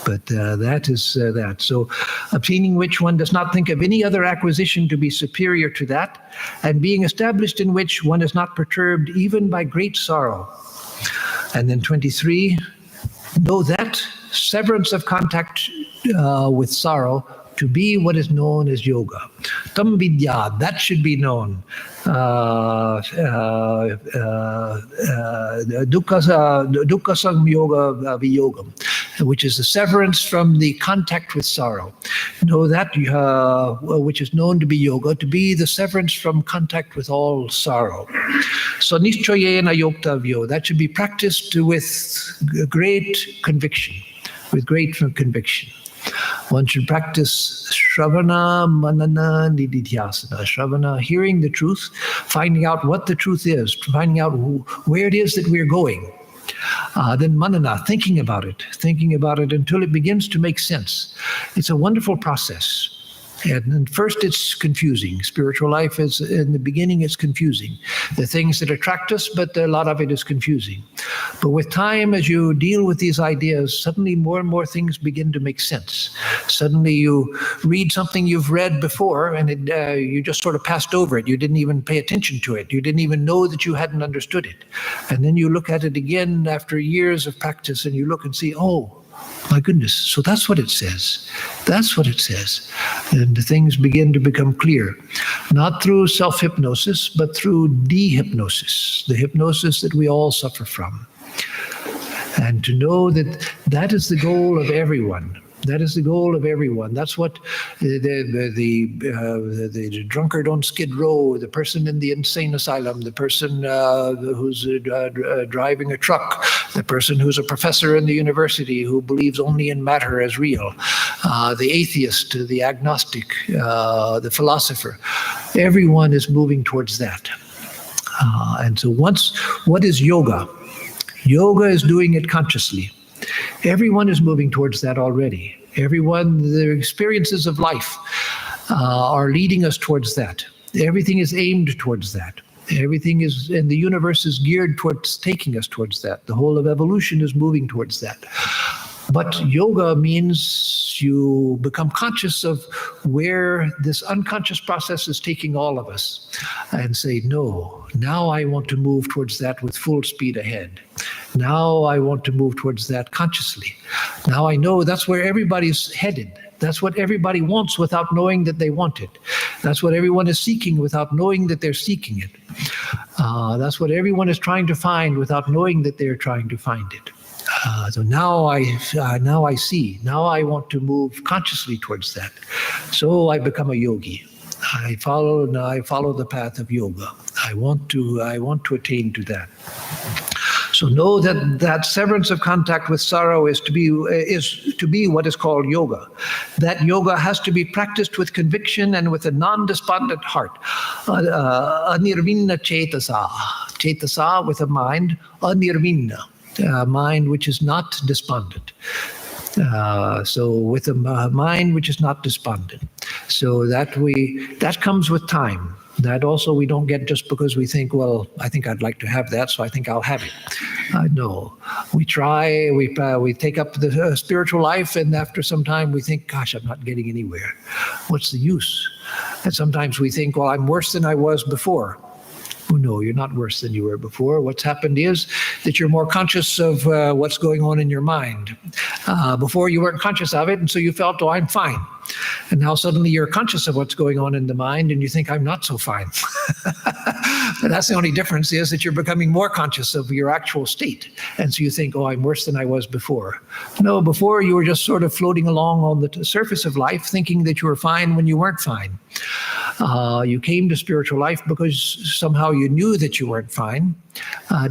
But that is that. So obtaining which one does not think of any other acquisition to be superior to that, and being established in which one is not perturbed even by great sorrow. And then 23, know that severance of contact with sorrow to be what is known as yoga. Tam vidya, that should be known. Dukkha samyoga viyogam, which is the severance from the contact with sorrow. Know that, which is known to be yoga, to be the severance from contact with all sorrow. So nishchayena yoktavyo, that should be practiced with great conviction, One should practice Shravana, Manana, Nididhyasana. Shravana, hearing the truth, finding out what the truth is, finding out where it is that we're going. Then Manana, thinking about it until it begins to make sense. It's a wonderful process. And first it's confusing. Spiritual life is, in the beginning, it's confusing. The things that attract us, but a lot of it is confusing. But with time, as you deal with these ideas, suddenly more and more things begin to make sense. Suddenly you read something you've read before and you just sort of passed over it. You didn't even pay attention to it. You didn't even know that you hadn't understood it. And then you look at it again after years of practice and you look and see, oh, my goodness, so that's what it says. That's what it says. And things begin to become clear. Not through self-hypnosis, but through de-hypnosis, the hypnosis that we all suffer from. And to know that that is the goal of everyone. That is the goal of everyone. That's what the drunkard on Skid Row, the person in the insane asylum, the person who's driving a truck, the person who's a professor in the university who believes only in matter as real, the atheist, the agnostic, the philosopher. Everyone is moving towards that. And so what is yoga? Yoga is doing it consciously. Everyone is moving towards that already. The experiences of life are leading us towards that. Everything is aimed towards that. Everything is, and the universe is geared towards taking us towards that. The whole of evolution is moving towards that. But yoga means you become conscious of where this unconscious process is taking all of us and say, no, now I want to move towards that with full speed ahead. Now I want to move towards that consciously. Now I know that's where everybody's headed. That's what everybody wants without knowing that they want it. That's what everyone is seeking without knowing that they're seeking it. That's what everyone is trying to find without knowing that they're trying to find it. So now I see. Now I want to move consciously towards that. So I become a yogi. I follow the path of yoga. I want to attain to that. So know that severance of contact with sorrow is to be what is called yoga. That yoga has to be practiced with conviction and with a non-despondent heart. Anirvinna cetasa. Cetasa with a mind. Anirvinna. Mind which is not despondent. So with a mind which is not despondent. So that comes with time. That also we don't get just because we think, well, I think I'd like to have that, so I think I'll have it. No, we try, we take up the spiritual life, and after some time we think, gosh, I'm not getting anywhere. What's the use? And sometimes we think, well, I'm worse than I was before. Oh, no, you're not worse than you were before. What's happened is that you're more conscious of what's going on in your mind. Before you weren't conscious of it, and so you felt, oh, I'm fine. And now suddenly you're conscious of what's going on in the mind, and you think, I'm not so fine. But that's the only difference, is that you're becoming more conscious of your actual state. And so you think, oh, I'm worse than I was before. No, before you were just sort of floating along on the surface of life, thinking that you were fine when you weren't fine. You came to spiritual life because somehow you knew that you weren't fine.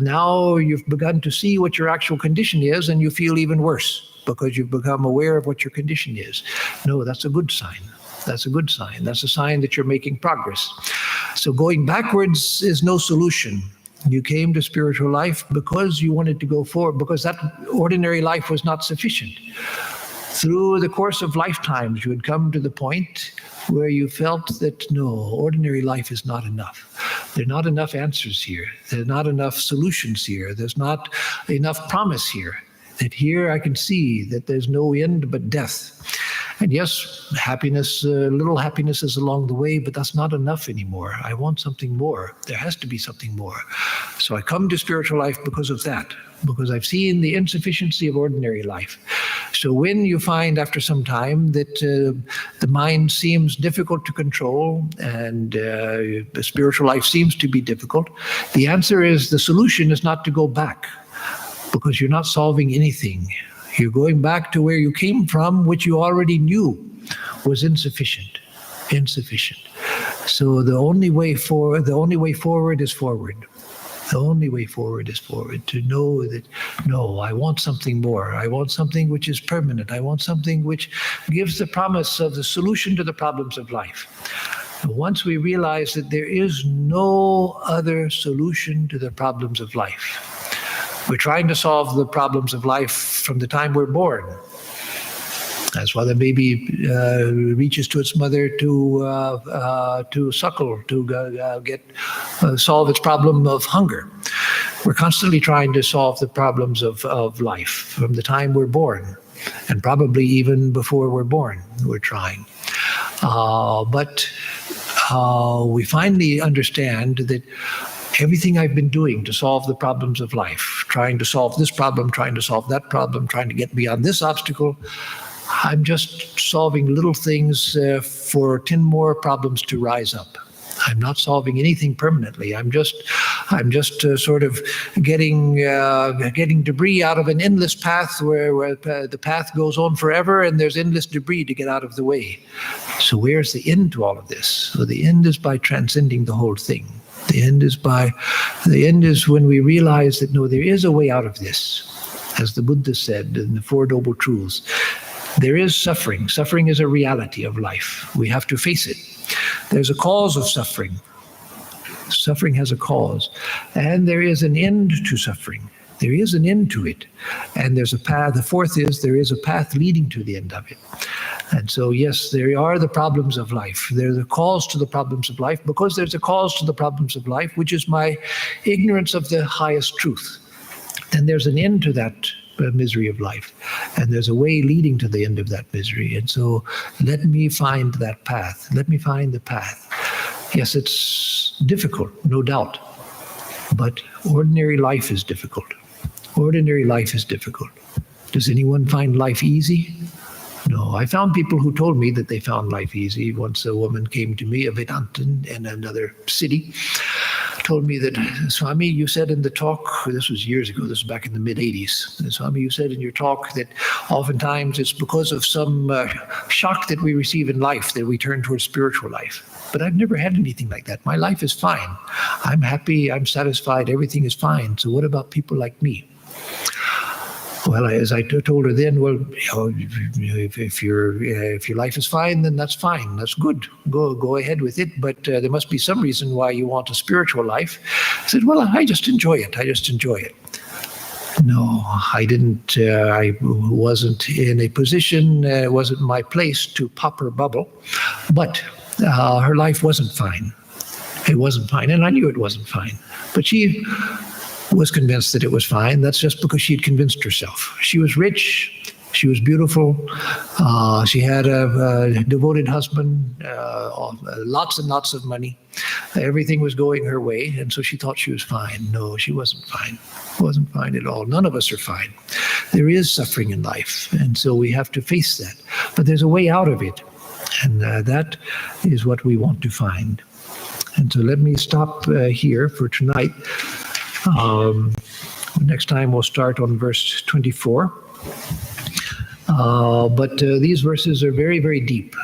Now you've begun to see what your actual condition is, and you feel even worse because you've become aware of what your condition is. No, that's a good sign. That's a good sign. That's a sign that you're making progress. So going backwards is no solution. You came to spiritual life because you wanted to go forward, because that ordinary life was not sufficient. Through the course of lifetimes, you had come to the point where you felt that, no, ordinary life is not enough. There are not enough answers here. There are not enough solutions here. There's not enough promise here. That here I can see that there's no end but death. And yes, happiness, little happiness is along the way, but that's not enough anymore. I want something more. There has to be something more. So I come to spiritual life because of that, because I've seen the insufficiency of ordinary life. So when you find after some time that the mind seems difficult to control and the spiritual life seems to be difficult, the answer is, the solution is not to go back, because you're not solving anything. You're going back to where you came from, which you already knew was insufficient. So the only way forward is forward. The only way forward is forward, to know that, no, I want something more. I want something which is permanent. I want something which gives the promise of the solution to the problems of life. And once we realize that there is no other solution to the problems of life, we're trying to solve the problems of life from the time we're born. That's why the baby reaches to its mother to suckle, to solve its problem of hunger. We're constantly trying to solve the problems of life from the time we're born, and probably even before we're born, we're trying. But we finally understand that everything I've been doing to solve the problems of life, trying to solve this problem, trying to solve that problem, trying to get beyond this obstacle, I'm just solving little things for 10 more problems to rise up. I'm not solving anything permanently. I'm just sort of getting debris out of an endless path where the path goes on forever, and there's endless debris to get out of the way. So where's the end to all of this? So the end is by transcending the whole thing. The end is when we realize that, no, there is a way out of this. As the Buddha said in the Four Noble Truths, there is suffering. Suffering is a reality of life. We have to face it. There's a cause of suffering. Suffering has a cause. And there is an end to suffering. There is an end to it. And there's a path. The fourth is there is a path leading to the end of it. And so, yes, there are the problems of life. There are the cause to the problems of life, because there's a cause to the problems of life, which is my ignorance of the highest truth. Then there's an end to that misery of life. And there's a way leading to the end of that misery. And so let me find that path. Let me find the path. Yes, it's difficult, no doubt. But ordinary life is difficult. Ordinary life is difficult. Does anyone find life easy? No. I found people who told me that they found life easy. Once a woman came to me, a Vedantan in another city, told me that, Swami, you said in the talk, this was years ago, this was back in the mid-'80s, Swami, you said in your talk that oftentimes it's because of some shock that we receive in life that we turn towards spiritual life. But I've never had anything like that. My life is fine. I'm happy, I'm satisfied, everything is fine. So what about people like me? Well, as I told her then, well, if your life is fine, then that's fine. That's good. Go ahead with it. But there must be some reason why you want a spiritual life. I said, well, I just enjoy it. I just enjoy it. No, I didn't. I wasn't in a position. It wasn't my place to pop her bubble. But her life wasn't fine. It wasn't fine, and I knew it wasn't fine. But she was convinced that it was fine. That's just because she had convinced herself. She was rich. She was beautiful. She had a devoted husband, lots and lots of money. Everything was going her way, and so she thought she was fine. No, she wasn't fine. Wasn't fine at all. None of us are fine. There is suffering in life, and so we have to face that. But there's a way out of it, and that is what we want to find. And so let me stop here for tonight. Next time we'll start on verse 24. But these verses are very, very deep.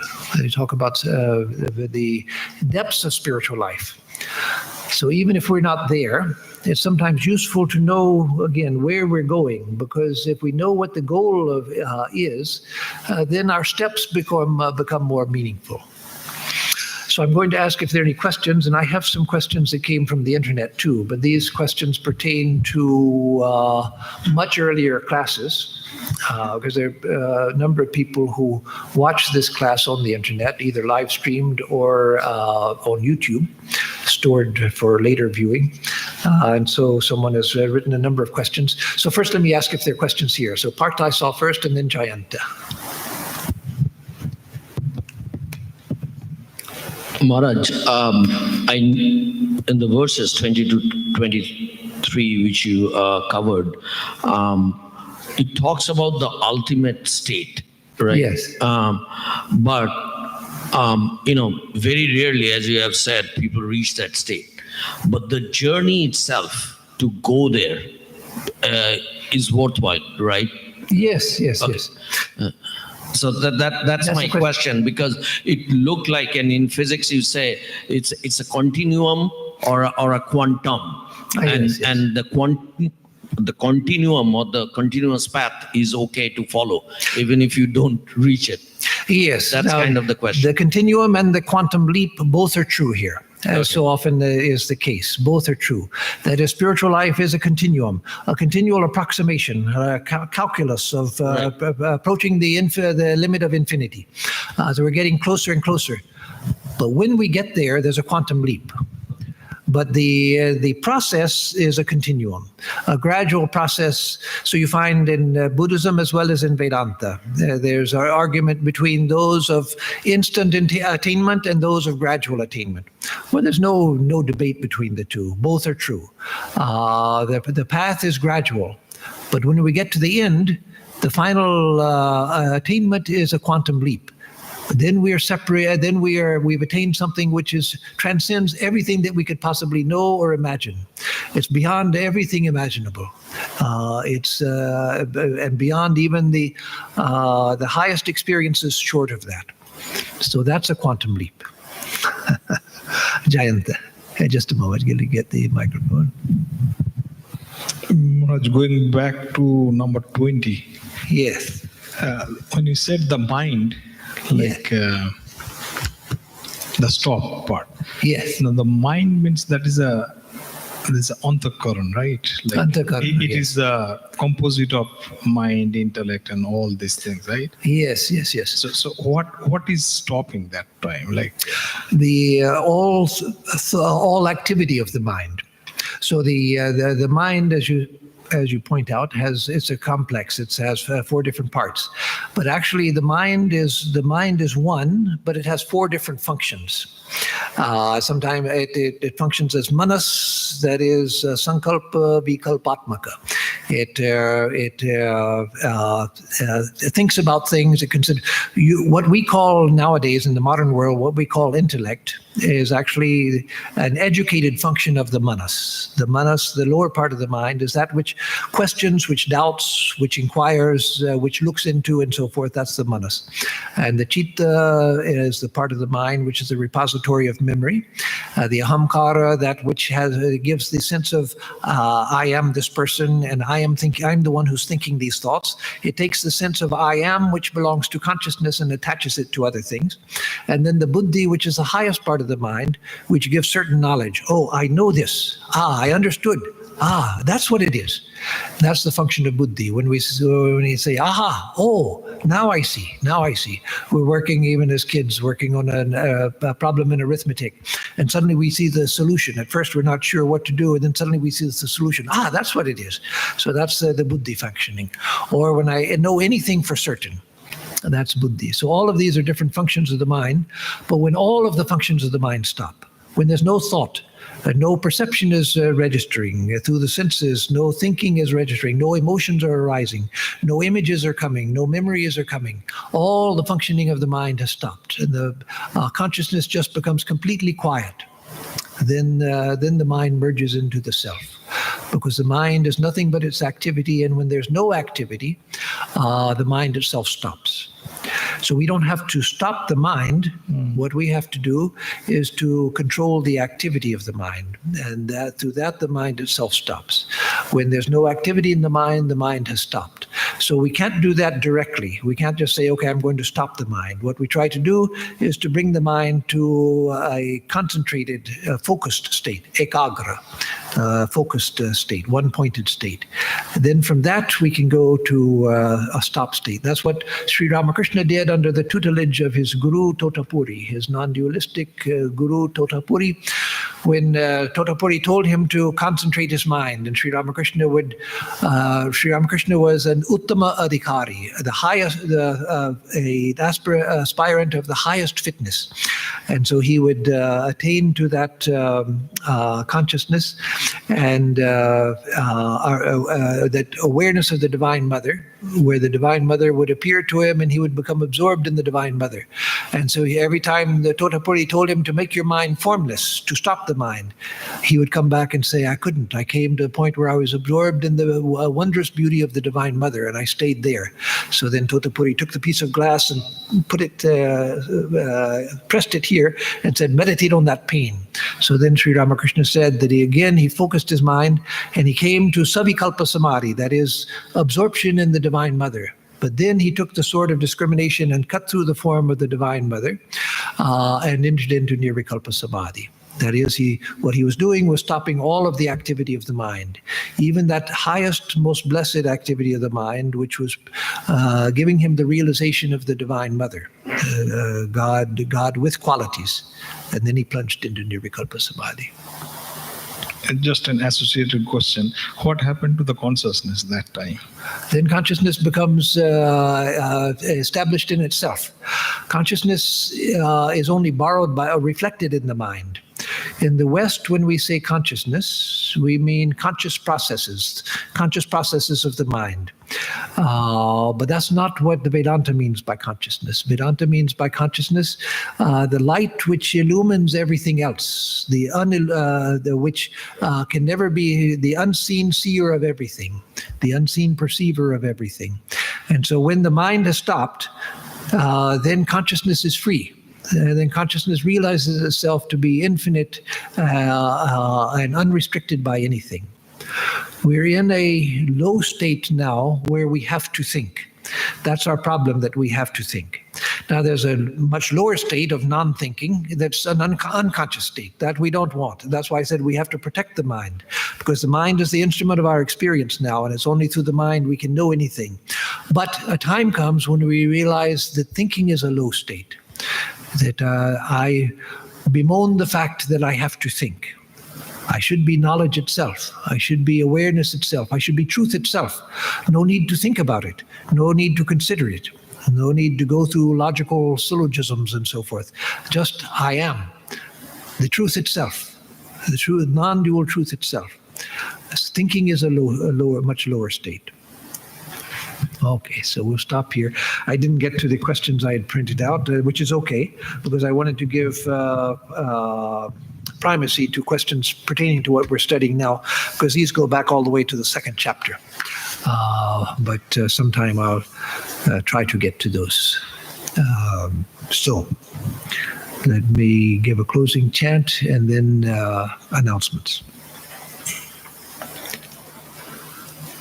They talk about the depths of spiritual life. So even if we're not there, it's sometimes useful to know, again, where we're going, because if we know what the goal of is, then our steps become more meaningful. So I'm going to ask if there are any questions, and I have some questions that came from the internet too, but these questions pertain to much earlier classes, because there are a number of people who watch this class on the internet, either live streamed or on YouTube, stored for later viewing. And so someone has written a number of questions. So first let me ask if there are questions here. So Partha I saw first, and then Jayanta. Maharaj, in the verses 20 to 23, which you covered, it talks about the ultimate state, right? Yes. But, very rarely, as you have said, people reach that state. But the journey itself to go there is worthwhile, right? Yes. So that's my question, because it looked like, and in physics you say it's a continuum or a quantum, and the continuum or the continuous path is okay to follow, even if you don't reach it. Yes, that's kind of the question. The continuum and the quantum leap, both are true here. As so often is the case. Both are true. That is, spiritual life is a continuum, a continual approximation, a calculus of approaching the limit of infinity. So we're getting closer and closer. But when we get there, there's a quantum leap. But the process is a continuum, a gradual process. So you find in Buddhism as well as in Vedanta, there's an argument between those of instant attainment and those of gradual attainment. Well, there's no debate between the two. Both are true. The path is gradual, but when we get to the end, the final attainment is a quantum leap. Then we are separate. Then we've attained something which transcends everything that we could possibly know or imagine. It's beyond everything imaginable. It's and beyond even the highest experiences short of that. So that's a quantum leap. Jayanta, just a moment. Going to get the microphone. Maharaj, going back to number 20. Yes. When you said the mind. Like the stop part. Yes. Now the mind means that is there's antakaran, right? Like Antakaran, it yes. is the composite of mind, intellect, and all these things, right? Yes. So what is stopping that time? Like The all activity of the mind. So the mind, as you point out, it's a complex. It has 4 different parts, but actually the mind is one, but it has 4 different functions. Sometimes it functions as manas, that is sankalpa vikalpatmaka. It thinks about things. It considers what we call nowadays in the modern world, what we call intellect, is actually an educated function of the manas. The manas, the lower part of the mind, is that which questions, which doubts, which inquires, which looks into, and so forth. That's the manas. And the chitta is the part of the mind which is the repository of memory. The ahamkara, that which gives the sense of I am this person, and I'm the one who's thinking these thoughts. It takes the sense of I am, which belongs to consciousness, and attaches it to other things. And then the buddhi, which is the highest part of the mind, which gives certain knowledge. Oh, I know this. I understood. That's what it is. That's the function of buddhi. When we say, aha, oh, now I see. We're working, even as kids, working on a problem in arithmetic, and suddenly we see the solution. At first we're not sure what to do, and then suddenly we see the solution. That's what it is. So that's the buddhi functioning. Or when I know anything for certain, that's buddhi. So all of these are different functions of the mind, but when all of the functions of the mind stop, when there's no thought, no perception is registering through the senses, no thinking is registering, no emotions are arising, no images are coming, no memories are coming, all the functioning of the mind has stopped, and the consciousness just becomes completely quiet. Then the mind merges into the self, because the mind is nothing but its activity, and when there's no activity, the mind itself stops. So we don't have to stop the mind. What we have to do is to control the activity of the mind, and through that the mind itself stops. When there's no activity in the mind has stopped. So we can't do that directly. We can't just say, okay, I'm going to stop the mind. What we try to do is to bring the mind to a concentrated, focused state, ekagra, focused state, one-pointed state. Then from that we can go to a stop state. That's what Sri Ramakrishna did under the tutelage of his guru Totapuri, his non-dualistic guru Totapuri. When Totapuri told him to concentrate his mind, and Sri Ramakrishna was an uttama adhikari, the highest, aspirant of the highest fitness, and so he would attain to that consciousness and that awareness of the Divine Mother, where the Divine Mother would appear to him, and he would become absorbed in the Divine Mother. And so every time the Totapuri told him to make your mind formless, to stop the mind, he would come back and say, I couldn't. I came to a point where I was absorbed in the wondrous beauty of the Divine Mother, and I stayed there. So then Totapuri took the piece of glass and pressed it here and said, meditate on that pain. So then Sri Ramakrishna said that he focused his mind, and he came to savikalpa samadhi, that is absorption in the Divine Mother. But then he took the sword of discrimination and cut through the form of the Divine Mother and entered into nirvikalpa samadhi. That is, what he was doing was stopping all of the activity of the mind, even that highest, most blessed activity of the mind, which was giving him the realization of the Divine Mother, God with qualities. And then he plunged into nirvikalpa samadhi. And just an associated question, what happened to the consciousness that time? Then consciousness becomes established in itself. Consciousness is only borrowed by or reflected in the mind. In the West, when we say consciousness, we mean conscious processes of the mind. But that's not what the Vedanta means by consciousness. Vedanta means by consciousness the light which illumines everything else, which can never be the unseen seer of everything, the unseen perceiver of everything. And so when the mind has stopped, then consciousness is free. Then consciousness realizes itself to be infinite and unrestricted by anything. We're in a low state now where we have to think. That's our problem, that we have to think. Now, there's a much lower state of non-thinking that's an unconscious state that we don't want. That's why I said we have to protect the mind, because the mind is the instrument of our experience now, and it's only through the mind we can know anything. But a time comes when we realize that thinking is a low state, that I bemoan the fact that I have to think. I should be knowledge itself. I should be awareness itself. I should be truth itself. No need to think about it. No need to consider it. No need to go through logical syllogisms and so forth. Just I am. The truth itself. The true, non-dual truth itself. Thinking is a much lower state. Okay, so we'll stop here. I didn't get to the questions I had printed out, which is okay, because I wanted to give primacy to questions pertaining to what we're studying now, because these go back all the way to the second chapter. But sometime I'll try to get to those. So let me give a closing chant and then announcements.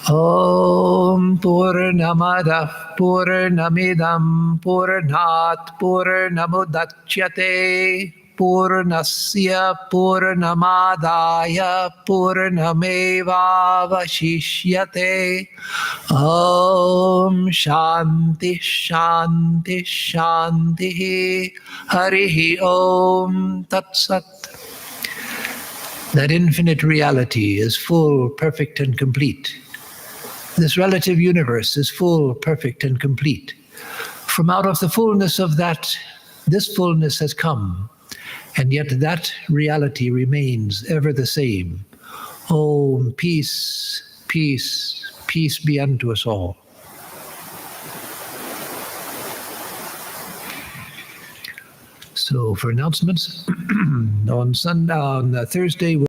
Om Purnamada Purnamidam Purnat Purnamudachyate Purnasya Purnamadaya Purnamevavashishyate. Om Shanti Shanti Shanti. Harihi Om Tat Sat. That infinite reality is full, perfect, and complete. This relative universe is full, perfect, and complete. From out of the fullness of that, this fullness has come, and yet that reality remains ever the same. Oh, peace, peace, peace be unto us all. So for announcements, on Thursday,